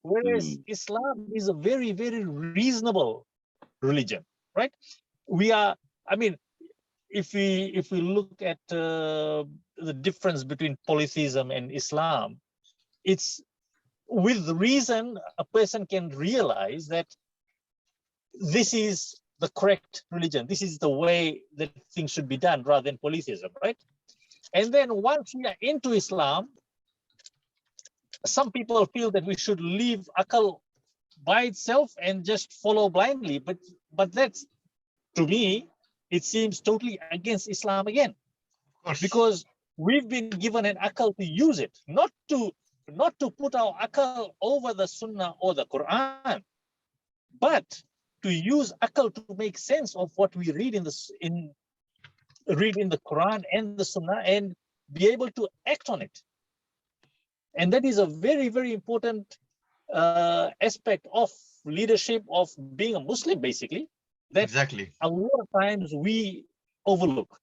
Whereas Islam is a very, very reasonable religion, right? We are, I mean, if we look at the difference between polytheism and Islam, it's with reason a person can realize that this is the correct religion. This is the way that things should be done rather than polytheism, right? And then once we are into Islam, some people feel that we should leave akal by itself and just follow blindly. But that's, to me, it seems totally against Islam again. Because we've been given an akal to use it, not to put our akal over the Sunnah or the Quran, but to use akal to make sense of what we read in the Quran and the Sunnah and be able to act on it. And that is a very, very important aspect of leadership, of being a Muslim, basically, that exactly a lot of times we overlook.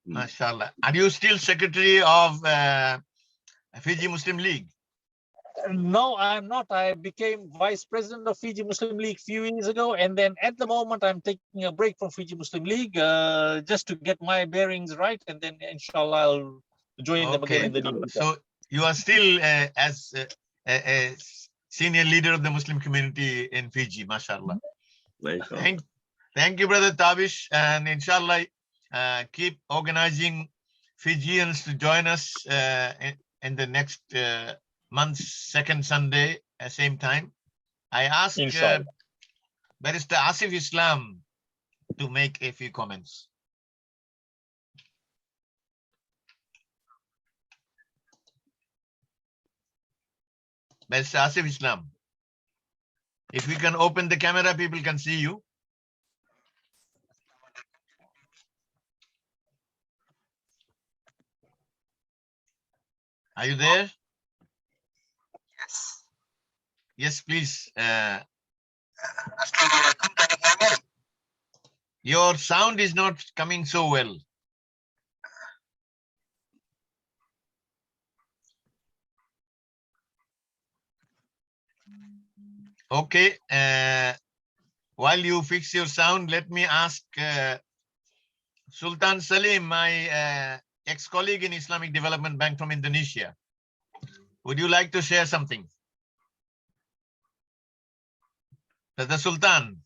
MashaAllah. Are you still secretary of Fiji Muslim League? No, I'm not. I became vice president of Fiji Muslim League a few years ago, and then at the moment I'm taking a break from Fiji Muslim League just to get my bearings right, and then inshallah I'll join them again in the near future. So you are still as a senior leader of the Muslim community in Fiji, mashallah. Thank you, Brother Tabish, and inshallah keep organizing Fijians to join us in the next month's second Sunday at same time. I ask Barrister Asif Islam to make a few comments. Barrister Asif Islam. If we can open the camera, people can see you. Are you there? Yes. Yes, please. Assalamu alaikum. Can you hear me? Your sound is not coming so well. Okay. While you fix your sound, let me ask Sultan Salim, my ex-colleague in Islamic Development Bank from Indonesia. Would you like to share something? Brother Sultan.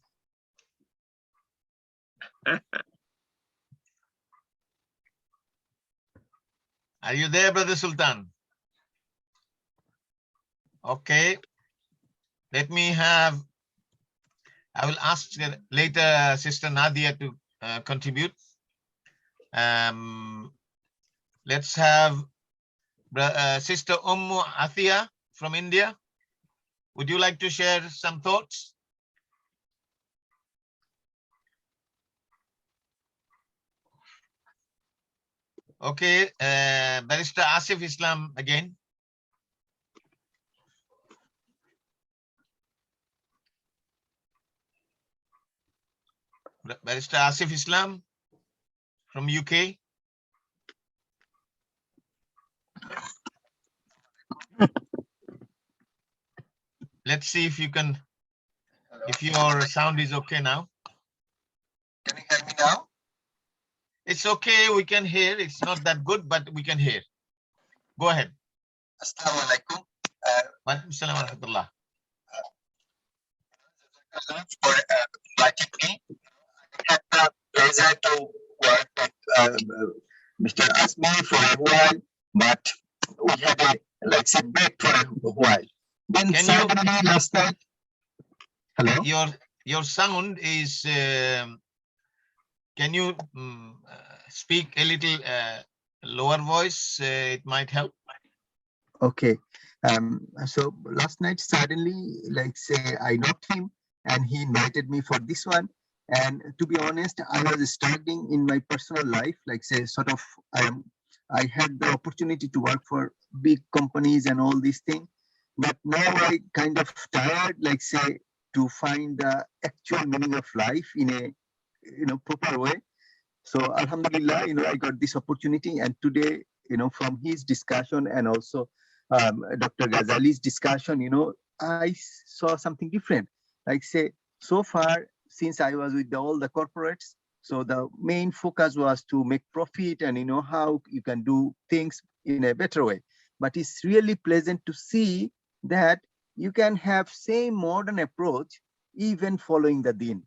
Are you there, Brother Sultan? Okay. Let me I will ask later Sister Nadia to contribute. Let's have Sister Ummu Athia from India. Would you like to share some thoughts? Okay, Barrister Asif Islam again. Barrister Asif Islam from UK. Let's see if you can, if your sound is okay now. Can you hear me now? It's okay, we can hear. It's not that good, but we can hear. Go ahead. Assalamu alaikum. Walaikum salam wa rahmatullah. For inviting me. I had the pleasure to work with Mr. Azmi for a while, but we had a break for a while. Then Can you- suddenly last night. Hello. Your sound is. Can you speak a little lower voice? It might help. Okay. So last night suddenly, I knocked him and he invited me for this one. And to be honest, I was struggling in my personal life, I had the opportunity to work for big companies and all these things. But now I kind of tired, to find the actual meaning of life in a proper way. So Alhamdulillah, I got this opportunity, and today, from his discussion and also Dr. Ghazali's discussion, I saw something different. So far, since I was with all the corporates, so the main focus was to make profit and how you can do things in a better way. But it's really pleasant to see that you can have same modern approach even following the deen.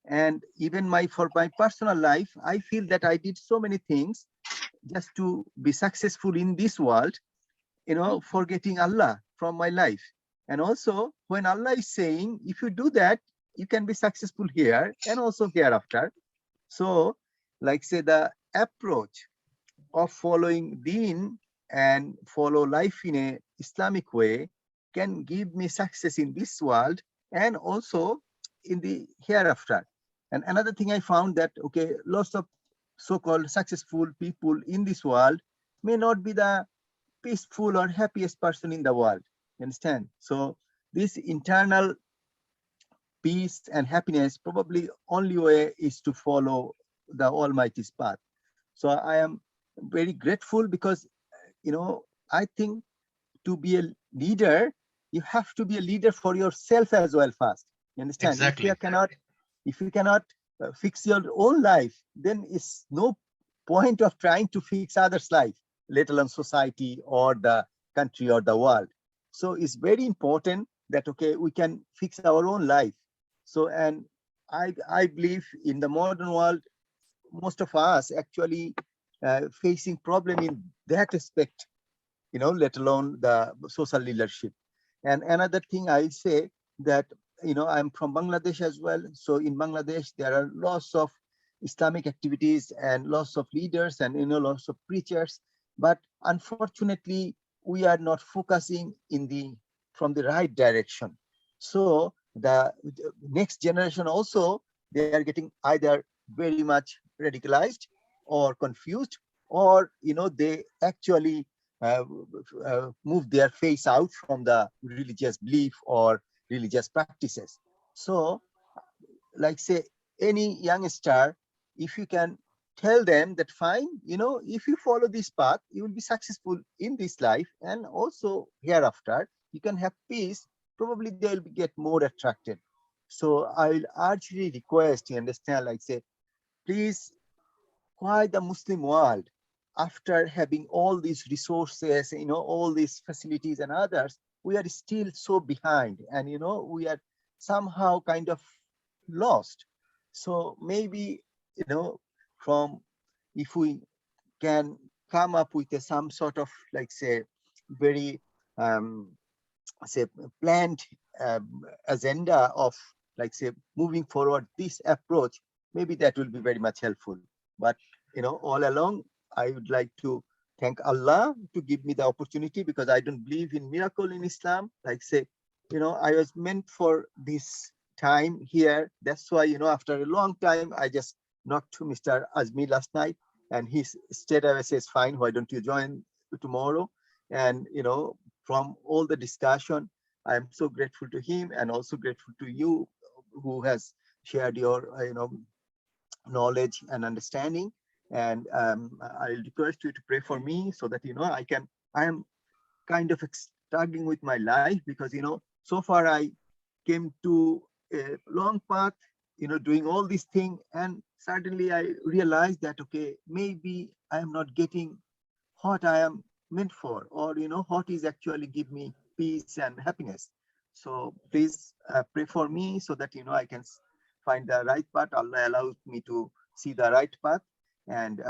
And even for my personal life, I feel that I did so many things just to be successful in this world, forgetting Allah from my life. And also when Allah is saying, if you do that, you can be successful here and also hereafter. So the approach of following deen and follow life in a Islamic way can give me success in this world and also in the hereafter. And another thing I found that, okay, lots of so-called successful people in this world may not be the peaceful or happiest person in the world. You understand? So this internal peace and happiness, probably only way is to follow the Almighty's path. So I am very grateful because, I think to be a leader, you have to be a leader for yourself as well first. You understand? Exactly. If you cannot fix your own life, then it's no point of trying to fix others' life, let alone society or the country or the world. So it's very important that, okay, we can fix our own life. So, and I believe in the modern world, most of us actually facing problem in that aspect, let alone the social leadership. And another thing I say that, I'm from Bangladesh as well. So in Bangladesh, there are lots of Islamic activities and lots of leaders and, lots of preachers. But unfortunately, we are not focusing from the right direction. So the next generation also, they are getting either very much radicalized or confused, or, they actually move their face out from the religious belief or religious practices. So, say any youngster, if you can tell them that fine, if you follow this path, you will be successful in this life and also hereafter, you can have peace, probably they will get more attracted. So I will urgently request, you understand, please, why the Muslim world, after having all these resources, all these facilities and others, we are still so behind and, we are somehow kind of lost. So maybe, from, if we can come up with some sort of, very, planned agenda of, moving forward this approach, maybe that will be very much helpful. But, all along, I would like to thank Allah to give me the opportunity, because I don't believe in miracle in Islam. I was meant for this time here. That's why, after a long time, I just knocked to Mr. Azmi last night, and he straight away says, fine, why don't you join tomorrow? And, from all the discussion, I'm so grateful to him and also grateful to you who has shared your, knowledge and understanding. And I request you to pray for me so that, I am kind of struggling with my life, because, so far I came to a long path, doing all these things. And suddenly I realized that, okay, maybe I am not getting what I am meant for, or what is actually give me peace and happiness. So please pray for me so that I can find the right path. Allah allows me to see the right path. And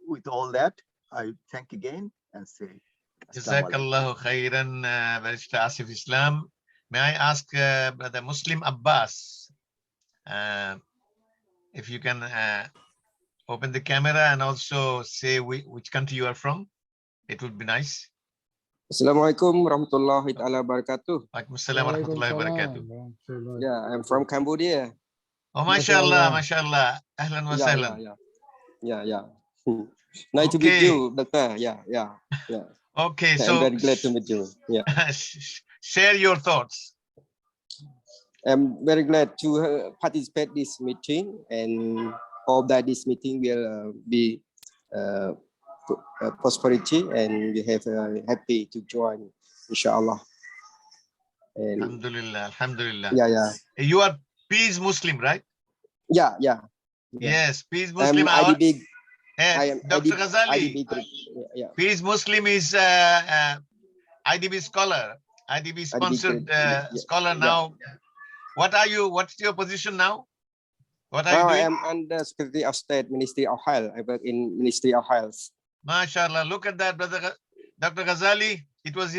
with all that, I thank again and say Jazakallahu khairan, Barrister Asif Islam. May I ask Brother Muslim Abbas, if you can open the camera and also say which country you are from? It would be nice. Assalamualaikum warahmatullahi ta'ala wabarakatuh. Waalaikumsalam warahmatullahi wabarakatuh. Yeah, I'm from Cambodia. Oh, mashallah, mashallah. Ahlan wa sahlan. Yeah. Nice to meet you, Doctor. Yeah. Okay, yeah, so I'm very glad to meet you. Yeah. Share your thoughts. I'm very glad to participate this meeting and hope that this meeting will be prosperity and we have happy to join, inshallah. And Alhamdulillah. Yeah. You are Peace Muslim, right? Yeah. Yes, Peace Muslim. I am Dr. Ghazali. Yeah. Peace Muslim is IDB scholar, IDB sponsored scholar now. What are you? What's your position now? What are you doing? I am under Secretary of State, Ministry of Health. I work in Ministry of Health. MashaAllah. Look at that, brother. Dr. Ghazali, it was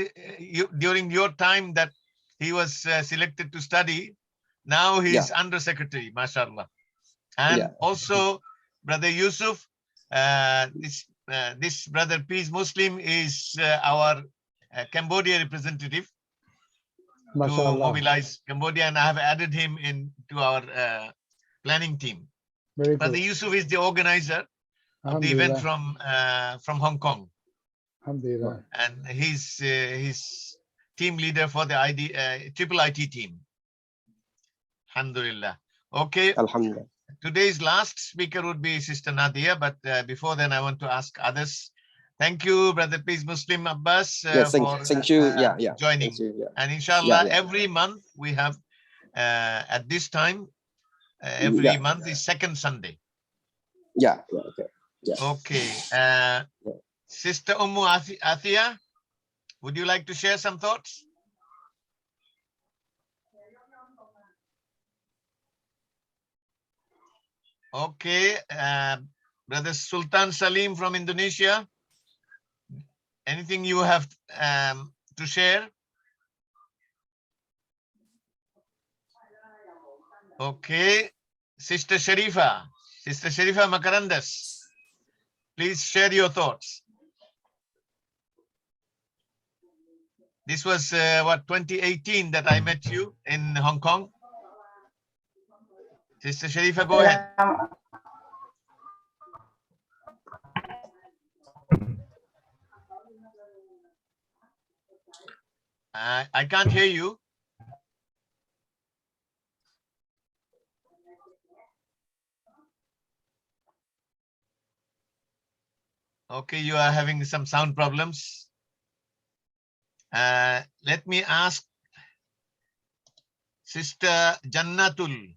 during your time that he was selected to study. Now he's under secretary, MashaAllah. And also, Brother Yusuf, this brother Peace Muslim is our Cambodia representative to mobilize Cambodia, and I have added him into our planning team. Brother Yusuf is the organizer of the event from Hong Kong, and he's team leader for the IIIT team. Alhamdulillah. Okay. Alhamdulillah. Today's last speaker would be Sister Nadia, but before then I want to ask others. Thank you, Brother Peace Muslim Abbas, for thank you. Joining. Thank you, And inshallah, every month we have at this time, every month is second Sunday. Okay. Sister Athia, would you like to share some thoughts? Okay, Brother Sultan Salim from Indonesia, anything you have to share? Okay, Sister Sharifa Makarandas, please share your thoughts. This was 2018 that I met you in Hong Kong. Sister Sharifa, go ahead. I can't hear you. Okay, you are having some sound problems. Let me ask Sister Jannatul.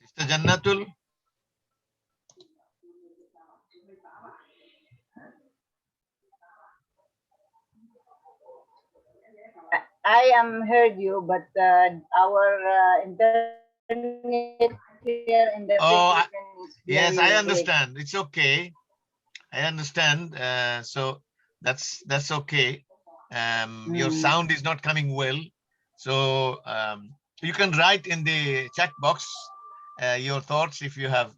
Sister Jannatul. I am heard you, but our internet here in the yes, I understand. It's okay. I understand. So that's okay. Your sound is not coming well. So you can write in the chat box your thoughts if you have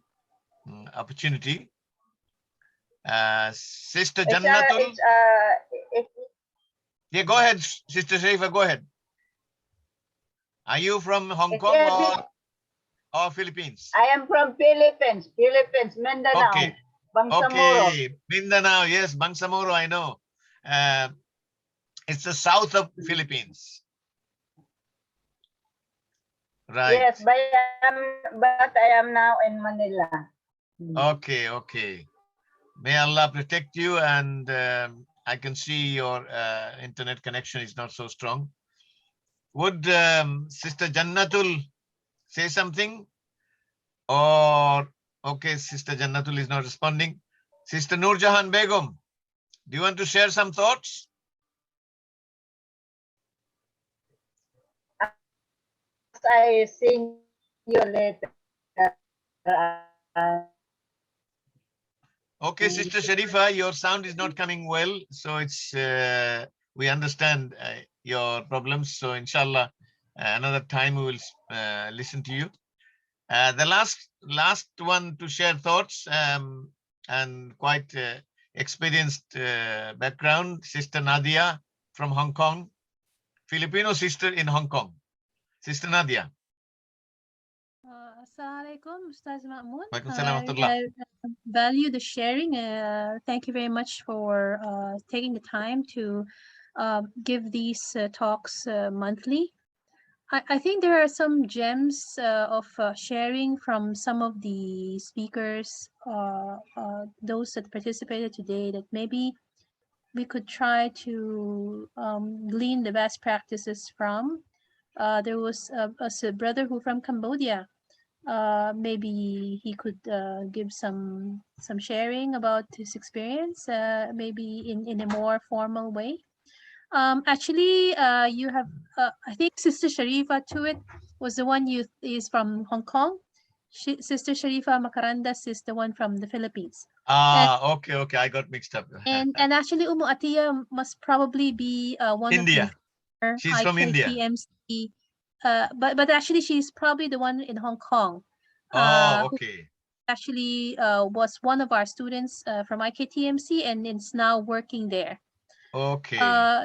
opportunity. Sister Jannatul. Yeah, go ahead, Sister Sharifa, go ahead. Are you from Hong Kong or Philippines? I am from Philippines, Mindanao. Okay. Bangsamoro. Okay, Mindanao, yes, Bangsamoro, I know. It's the south of Philippines. Right. Yes, but I am now in Manila. Okay. May Allah protect you, and I can see your internet connection is not so strong. Would Sister Jannatul say something? Or, okay, Sister Jannatul is not responding. Sister Nurjahan Begum, do you want to share some thoughts? I sing you later. Okay, Sister Sharifa, your sound is not coming well, so it's we understand your problems. So inshallah, another time we will listen to you. The last one to share thoughts and quite experienced background, Sister Nadia from Hong Kong, Filipino sister in Hong Kong. Sister Nadia. Assalamualaikum, Ustadz Mamoon. Waalaikumsalam warahmatullah. I value the sharing. Thank you very much for taking the time to give these talks monthly. I think there are some gems of sharing from some of the speakers, those that participated today, that maybe we could try to glean the best practices from. There was a brother who from Cambodia. Maybe he could give some sharing about his experience, maybe in a more formal way. Actually, you have, I think Sister Sharifa Tuit was the one is from Hong Kong. Sister Sharifa Makarandas is the one from the Philippines. Okay, I got mixed up. And actually, Umu Atiyah must probably be one India. of the She's from India. IKTMC. But actually, she's probably the one in Hong Kong. Oh, okay. Actually, was one of our students from IKTMC and is now working there. Okay.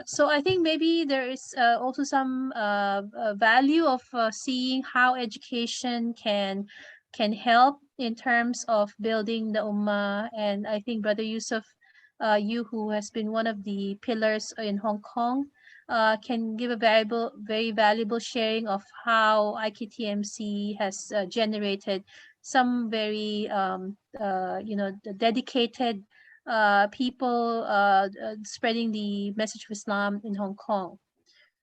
So I think maybe there is also some value of seeing how education can help in terms of building the Ummah. And I think Brother Yusuf, you who has been one of the pillars in Hong Kong, can give a very valuable sharing of how IKTMC has generated some very dedicated people spreading the message of Islam in Hong Kong.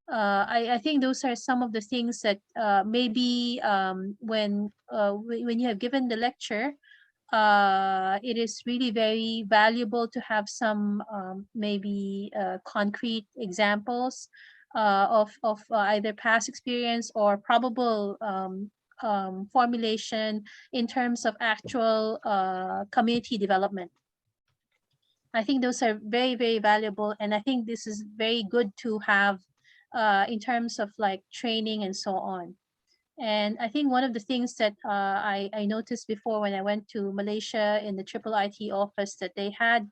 I think those are some of the things that maybe when you have given the lecture, it is really very valuable to have some maybe concrete examples of either past experience or probable formulation in terms of actual community development. I think those are very, very valuable. And I think this is very good to have in terms of like training and so on. And I think one of the things that I noticed before when I went to Malaysia in the IIIT office, that they had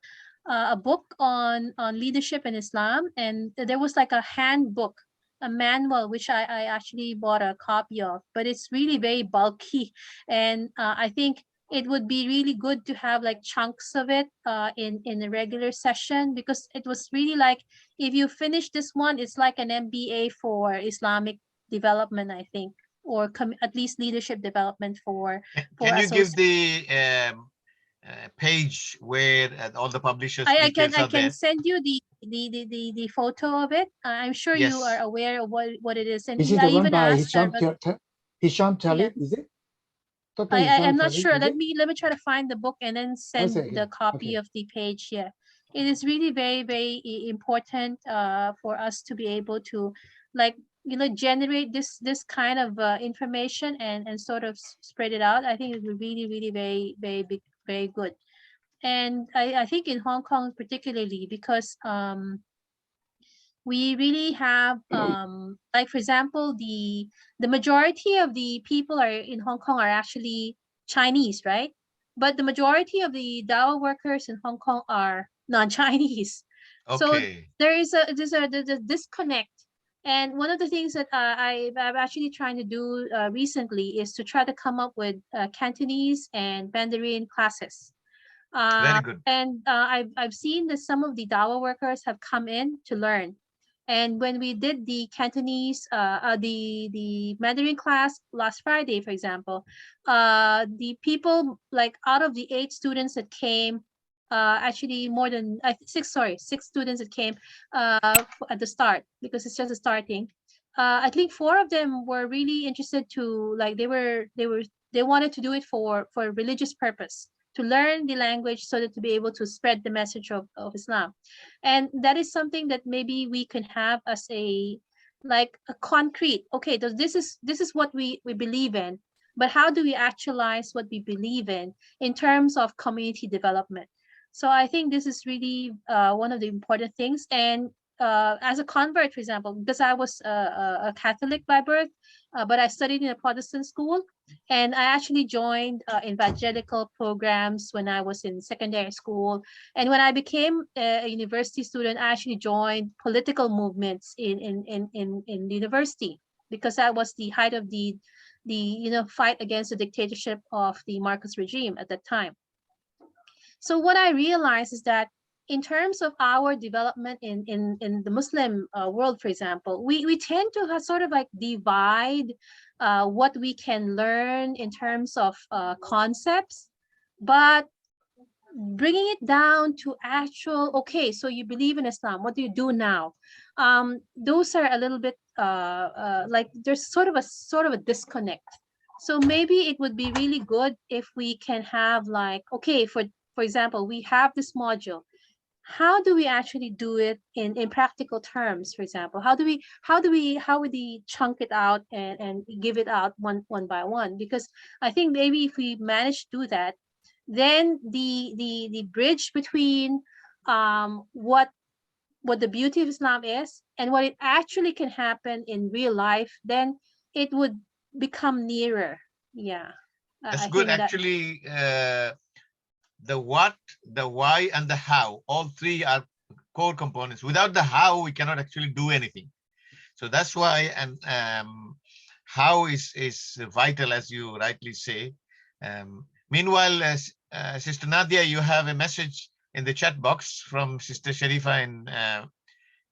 a book on leadership in Islam. And there was like a handbook, a manual, which I actually bought a copy of, but it's really very bulky. And I think it would be really good to have like chunks of it in a regular session, because it was really like, if you finish this one, it's like an MBA for Islamic development, I think, or at least leadership development for Can you give the page where all the publishers I details are can there? send you the photo of it. I'm sure Yes. you are aware of what it is. And Is it I the one even by asked Hisham Talib, is it? Dr. I'm Hisham not Talib, sure. is Let it? me try to find the book and then send Okay, the copy okay. of the page. Yeah, it is really very, very important for us to be able to, like, generate this kind of information and sort of spread it out. I think it would really, really very, very big, very good. And I think in Hong Kong particularly, because we really have like, for example, the majority of the people in Hong Kong are actually Chinese, right? But the majority of the Dawah workers in Hong Kong are non-Chinese. Okay. So there's a disconnect. And one of the things that I'm actually trying to do recently is to try to come up with Cantonese and Mandarin classes. Very good. And I've seen that some of the Dawah workers have come in to learn. And when we did the Cantonese, the Mandarin class last Friday, for example, the people, like, out of the 8 students that came, actually more than 6 students that came at the start, because it's just starting. I think 4 of them were really interested to, like, they wanted to do it for religious purpose, to learn the language so that to be able to spread the message of Islam. And that is something that maybe we can have as a, like, a concrete, okay, this is what we believe in, but how do we actualize what we believe in terms of community development? So I think this is really one of the important things. And as a convert, for example, because I was a Catholic by birth, but I studied in a Protestant school, and I actually joined evangelical programs when I was in secondary school. And when I became a university student, I actually joined political movements in the university, because that was the height of the fight against the dictatorship of the Marcos regime at that time. So what I realized is that in terms of our development in the Muslim world, for example, we tend to have sort of like divide what we can learn in terms of concepts, but bringing it down to actual, okay, so you believe in Islam, what do you do now? Those are a little bit like there's sort of a disconnect. So maybe it would be really good if we can have, like, okay, for example, we have this module. How do we actually do it in practical terms? For example, how would we chunk it out and give it out one by one? Because I think maybe if we manage to do that, then the bridge between what the beauty of Islam is and what it actually can happen in real life, then it would become nearer. Yeah, That's I good. think that, Actually, the what, the why, and the how, all 3 are core components. Without the how, we cannot actually do anything. So that's why, and how is vital, as you rightly say. Meanwhile, Sister Nadia, you have a message in the chat box from Sister Sharifa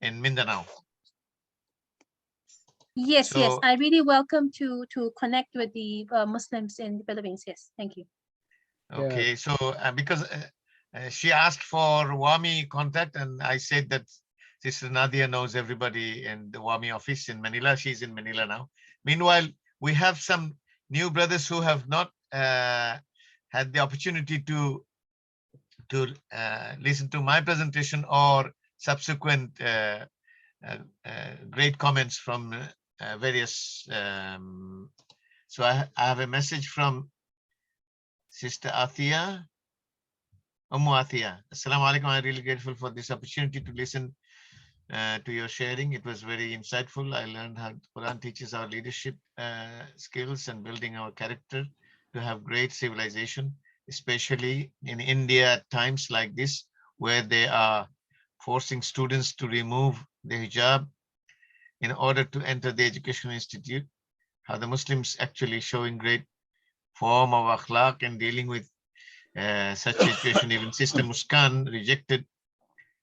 in Mindanao. yes, So, yes, I really welcome to connect with the Muslims in the Philippines. Yes, thank you. okay, so because she asked for WAMI contact, and I said that Sister Nadia knows everybody in the WAMI office in Manila. She's in Manila now. Meanwhile, we have some new brothers who have not had the opportunity to listen to my presentation or subsequent great comments from various. So I have a message from Sister Athia. Athia. Assalamu alaikum. I'm really grateful for this opportunity to listen to your sharing. It was very insightful. I learned how Quran teaches our leadership skills and building our character to have great civilization, especially in India at times like this, where they are forcing students to remove the hijab in order to enter the educational institute. How the Muslims actually showing great form of akhlaq and dealing with such situation. Even Sister Muskan rejected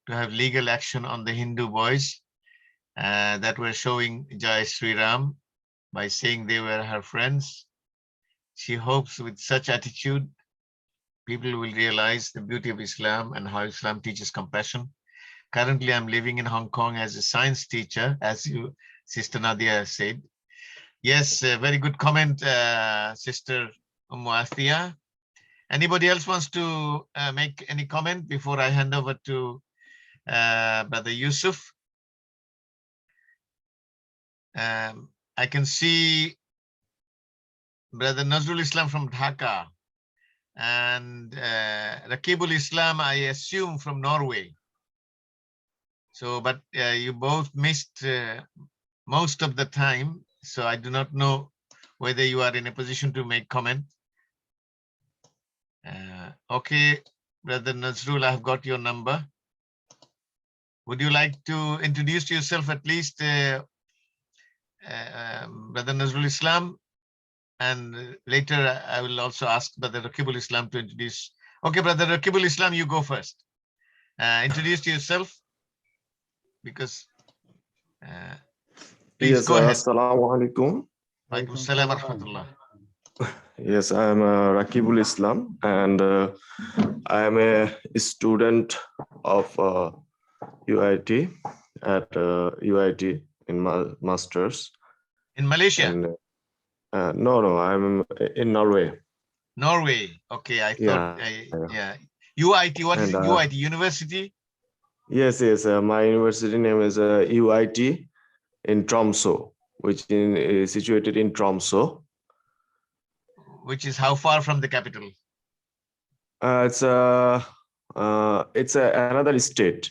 to have legal action on the Hindu boys that were showing Jai Sri Ram by saying they were her friends. She hopes with such attitude, people will realize the beauty of Islam and how Islam teaches compassion. Currently, I'm living in Hong Kong as a science teacher, as you, Sister Nadia, said. Yes, very good comment, Sister Athia. Anybody else wants to make any comment before I hand over to Brother Yusuf? I can see Brother Nazrul Islam from Dhaka and Rakibul Islam, I assume, from Norway. So, but you both missed most of the time, so I do not know whether you are in a position to make comment. Okay, Brother Nazrul, I have got your number. Would you like to introduce yourself at least, Brother Nazrul Islam? And later I will also ask Brother Rakibul Islam to introduce. Okay, Brother Rakibul Islam, you go first. Introduce yourself, because please yes, go ahead. Assalamu alaikum. Walaikum assalam wa rahmatullah. Yes, I am Rakibul Islam, and I am a student of IIIT at IIIT in masters. In Malaysia? And, no, I'm in Norway. Norway. Okay, I thought, Yeah. UIT, what is And, UIT, university? Yes, my university name is IIIT in Tromsø, which is situated in Tromsø. Which is how far from the capital? It's another state.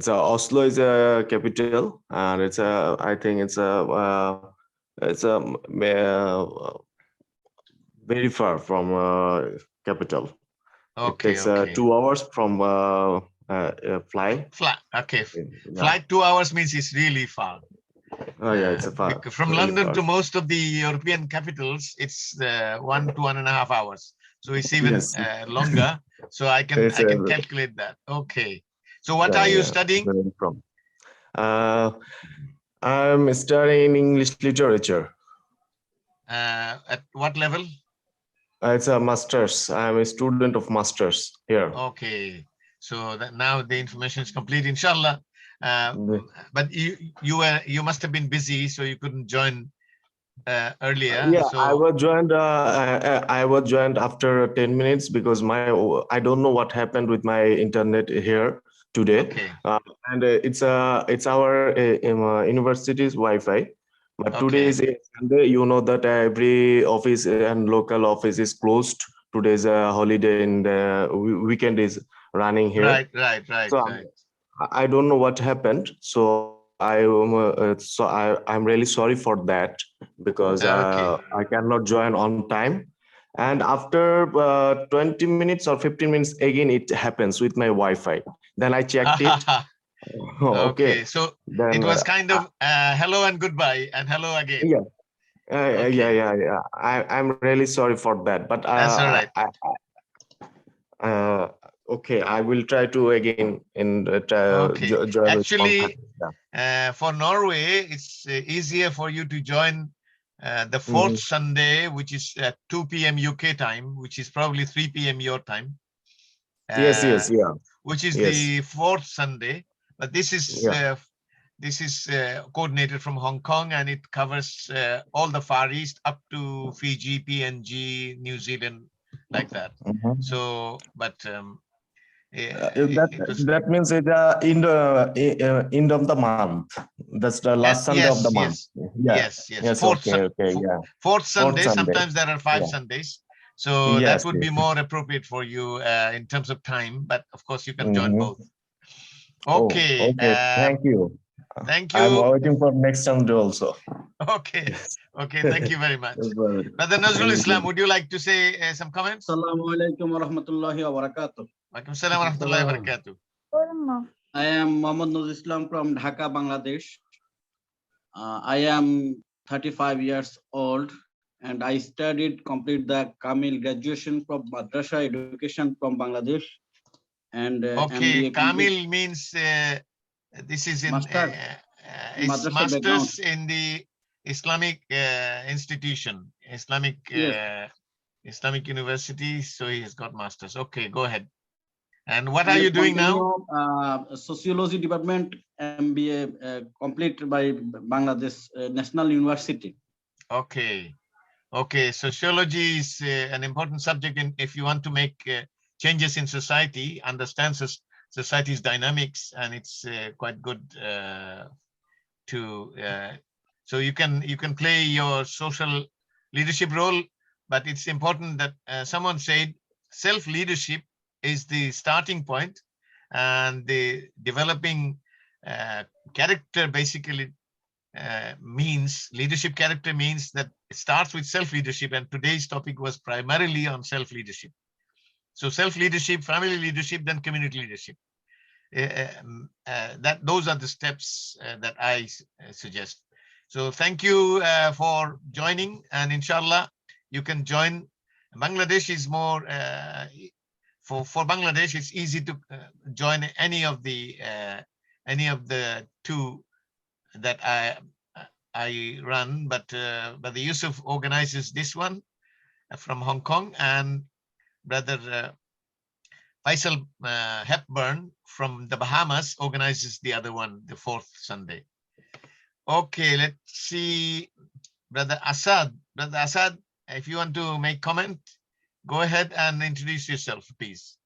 Oslo is a capital, and I think it's very far from capital. Okay, it takes 2 hours from fly. Okay, Yeah. flight 2 hours means it's really far. Oh yeah, it's a far. From really London far. to most of the European capitals, it's 1 to 1.5 hours. So it's even longer. So I can calculate that. Okay. So what are you studying? From? I'm studying English literature. At what level? It's a master's. I'm a student of master's here. Okay. So that now the information is complete, inshallah. But you must have been busy, so you couldn't join earlier. Yeah, so I was joined after 10 minutes because I don't know what happened with my internet here today. Okay. And it's our university's Wi-Fi. But today is Sunday. You know that every office and local office is closed. Today is a holiday and the weekend is running here. Right. So I don't know what happened. So I'm really sorry for that because I cannot join on time. And after 20 minutes or 15 minutes again, it happens with my Wi-Fi. Then I checked it. Okay. So then, it was kind of hello and goodbye and hello again. Yeah. Yeah. I'm really sorry for that. But that's all right. Okay, I will try to again join. Actually, for Norway, it's easier for you to join the fourth Sunday, which is at 2 p.m. UK time, which is probably 3 p.m. your time. Yes, yeah. Which is the fourth Sunday, but this is coordinated from Hong Kong, and it covers all the Far East up to Fiji, PNG, New Zealand, like that. So, but that means it's end of the month. That's the last Sunday of the month. Yes. Fourth Sunday. Sometimes there are 5 Sundays. So that would be more appropriate for you in terms of time. But of course, you can join both. Okay. Thank you. Thank you. I'm waiting for next Sunday also. Okay. Thank you very much. Brother Nazrul Islam, would you like to say some comments? Assalamu alaikum wa rahmatullahi wa barakatuh. Walaikum salam wa rahmatullahi wa barakatuh. I am Mohammad Nazrul Islam from Dhaka, Bangladesh. I am 35 years old and I complete the Kamil graduation from Madrasa education from Bangladesh. And Kamil means this is in masters in the Islamic institution, Islamic university. So he has got masters. Okay, go ahead. And what are you doing now? Sociology department, MBA, complete by Bangladesh National University. Okay. Sociology is an important subject if you want to make changes in society, understand society's dynamics, and it's quite good so you can play your social leadership role. But it's important that someone said self-leadership is the starting point, and the developing character basically means leadership character means that it starts with self-leadership, and today's topic was primarily on self-leadership. So self-leadership, family leadership, then community leadership. Those are the steps that I suggest. So thank you for joining, and inshallah you can join. Bangladesh is more for Bangladesh. It's easy to join any of the 2 that I run, but the Yusuf organizes this one from Hong Kong, and Brother Faisal Hepburn from the Bahamas organizes the other one, the 4th Sunday. Okay, let's see. Brother Asad. Brother Asad, if you want to make comment, go ahead and introduce yourself, please.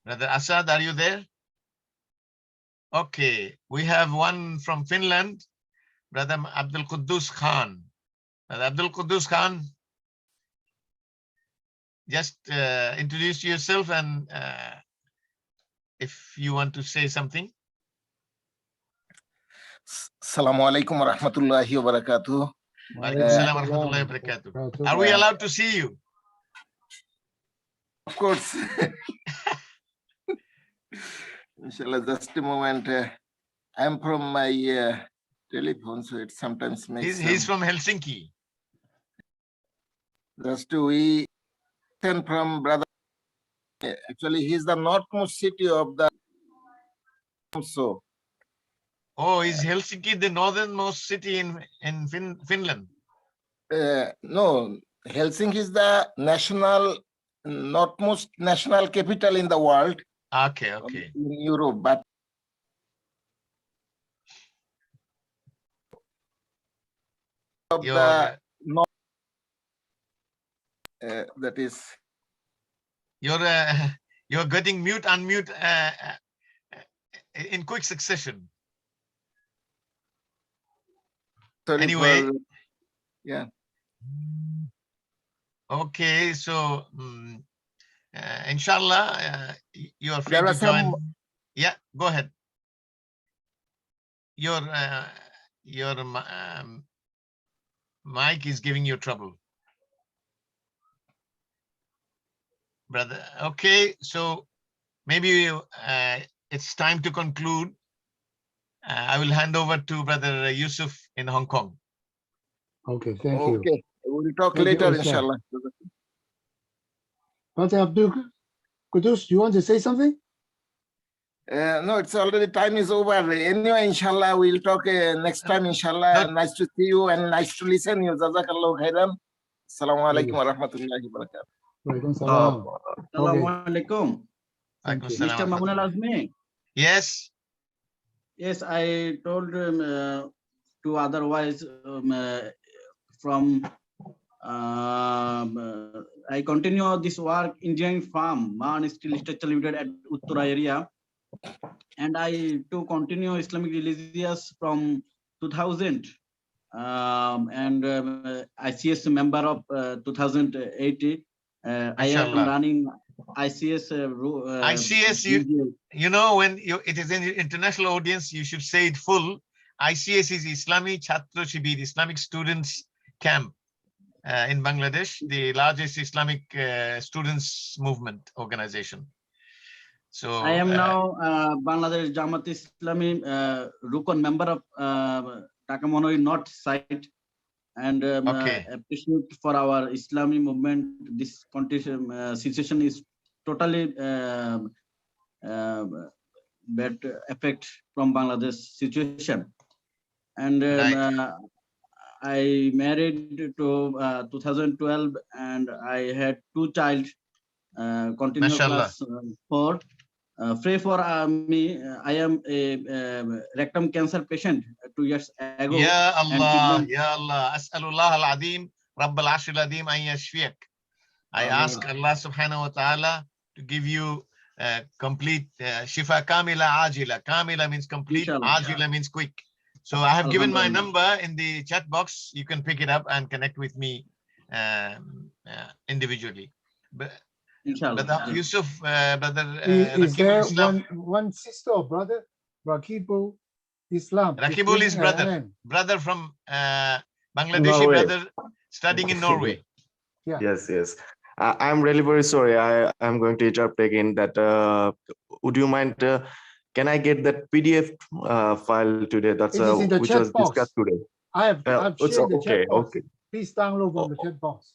Brother Asad, are you there? Okay, we have one from Finland, Brother Abdul Quddus Khan. Brother Abdul Quddus Khan, just introduce yourself and if you want to say something. Assalamu alaikum wa rahmatullahi wa barakatuh. Walaikum salam wa rahmatullahi wa barakatuh. Are we allowed to see you? Of course. Inshallah, just a moment. I'm from my telephone, so it sometimes makes He's from Helsinki. Just we send from brother. Actually, he's the northmost city of the. So. Oh, is Helsinki the northernmost city in Finland? No, Helsinki is the northmost national capital in the world. Okay, okay. In Europe, but of the north, that is. You're getting mute, unmute in quick succession. Sorry anyway, yeah. Okay, so inshallah, you are free to join. Yeah, go ahead. Your mic is giving you trouble, brother. Okay, so maybe it's time to conclude. I will hand over to Brother Yusuf in Hong Kong. Okay, thank you. Okay, we'll talk later, inshallah. Brother Abdul Quddus, you want to say something? No, it's already time is over. Anyway, inshallah, we'll talk next time, inshallah. Nice to see you and nice to listen you. Jazakallahu khairan. Assalamu alaikum wa rahmatullahi wa barakatuh. Walaikum salam. Assalamu alaikum. Mr. Mamoon Al-Azami. Yes. Yes, I told two otherwise from I continue this work engineering farm, Man Steel Structure Limited at Uttura area. And I to continue Islamic religious from 2000 and ICS member of 2080. I am running ICS. ICS, you know, when it is an international audience, you should say it full. ICS is Islamic Chhatra Shibir, Islamic Students Camp in Bangladesh, the largest Islamic students movement organization. So I am now Bangladesh Jamaat Islami Rukun member of Takamonori North side, and appreciate for our Islamic movement. This situation is totally bad effect from Bangladesh situation, and I married to 2012, and I had 2 child. Continue class 4. Pray for me. I am a rectum cancer patient 2 years ago. Ya Allah, Ya Allah, As'alullah al-Azim, Rabb al-Arsh al-Azim an yashfiyak. I ask Allah subhanahu wa ta'ala to give you complete shifa kamila ajila. Kamila means complete, ajila means quick. So I have given my number in the chat box. You can pick it up and connect with me individually. But Brother Yusuf, is there one sister or brother, Rakibul Islam? Rakibul is brother from Bangladeshi Norway. brother studying in Norway. Yeah. Yes. I'm really very sorry. I'm going to interrupt again. That would you mind? Can I get that PDF file today? That's which was discussed today. I've shared the chat box. Okay. Please download from the chat box.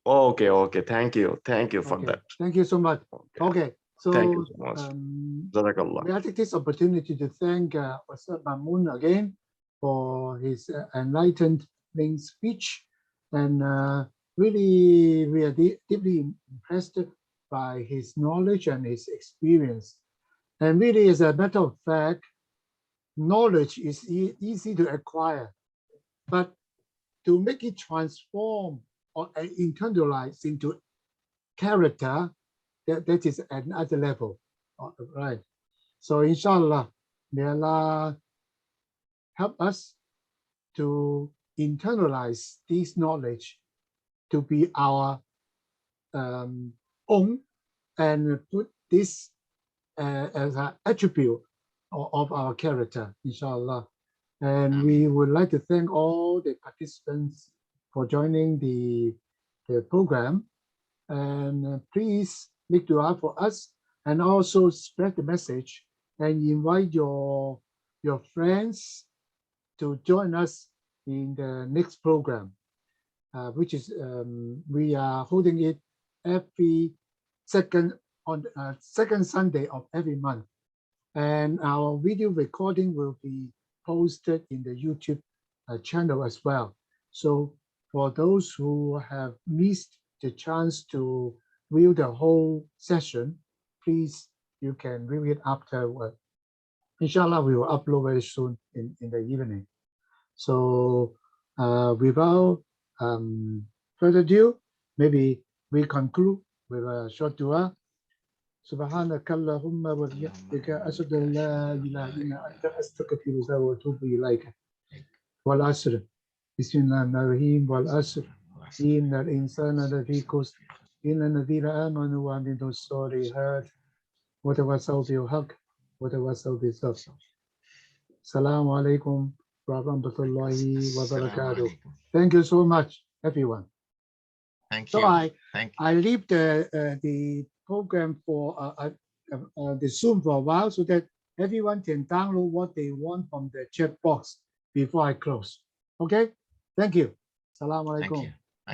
Okay. Thank you for that. Thank you so much. Okay. So thank you so much. May I take this opportunity to thank Ustadz Mamoon again for his enlightening speech, and really we are deeply impressed by his knowledge and his experience. And really, as a matter of fact, knowledge is easy to acquire, but to make it transform or internalize into character, that is another level, right? So inshallah, may Allah help us to internalize this knowledge to be our own, and put this as an attribute of our character, inshallah. And we would like to thank all the participants for joining the program. And please make dua for us, and also spread the message and invite your friends to join us in the next program, which is we are holding it every second Sunday of every month. And our video recording will be posted in the YouTube channel as well. So for those who have missed the chance to view the whole session, please, you can view it afterward. Inshallah, we will upload very soon in the evening. So without further ado, maybe we conclude with a short dua. سبحانك اللهم وبحمدك أشهد أن لا إله إلا أنت أستغفرك وأتوب إليك. والعصر بسم الله الرحمن الرحيم والعصر إن الإنسان لفي خسر إلا الذين آمنوا وعملوا الصالحات وتواصوا بالحق وتواصوا بالصبر. السلام عليكم ورحمة الله وبركاته. Thank you so much, everyone. Thank you. So Thank you. I leave the program for the Zoom for a while, so that everyone can download what they want from the chat box before I close. Okay? Thank you. Assalamu alaikum. Thank you.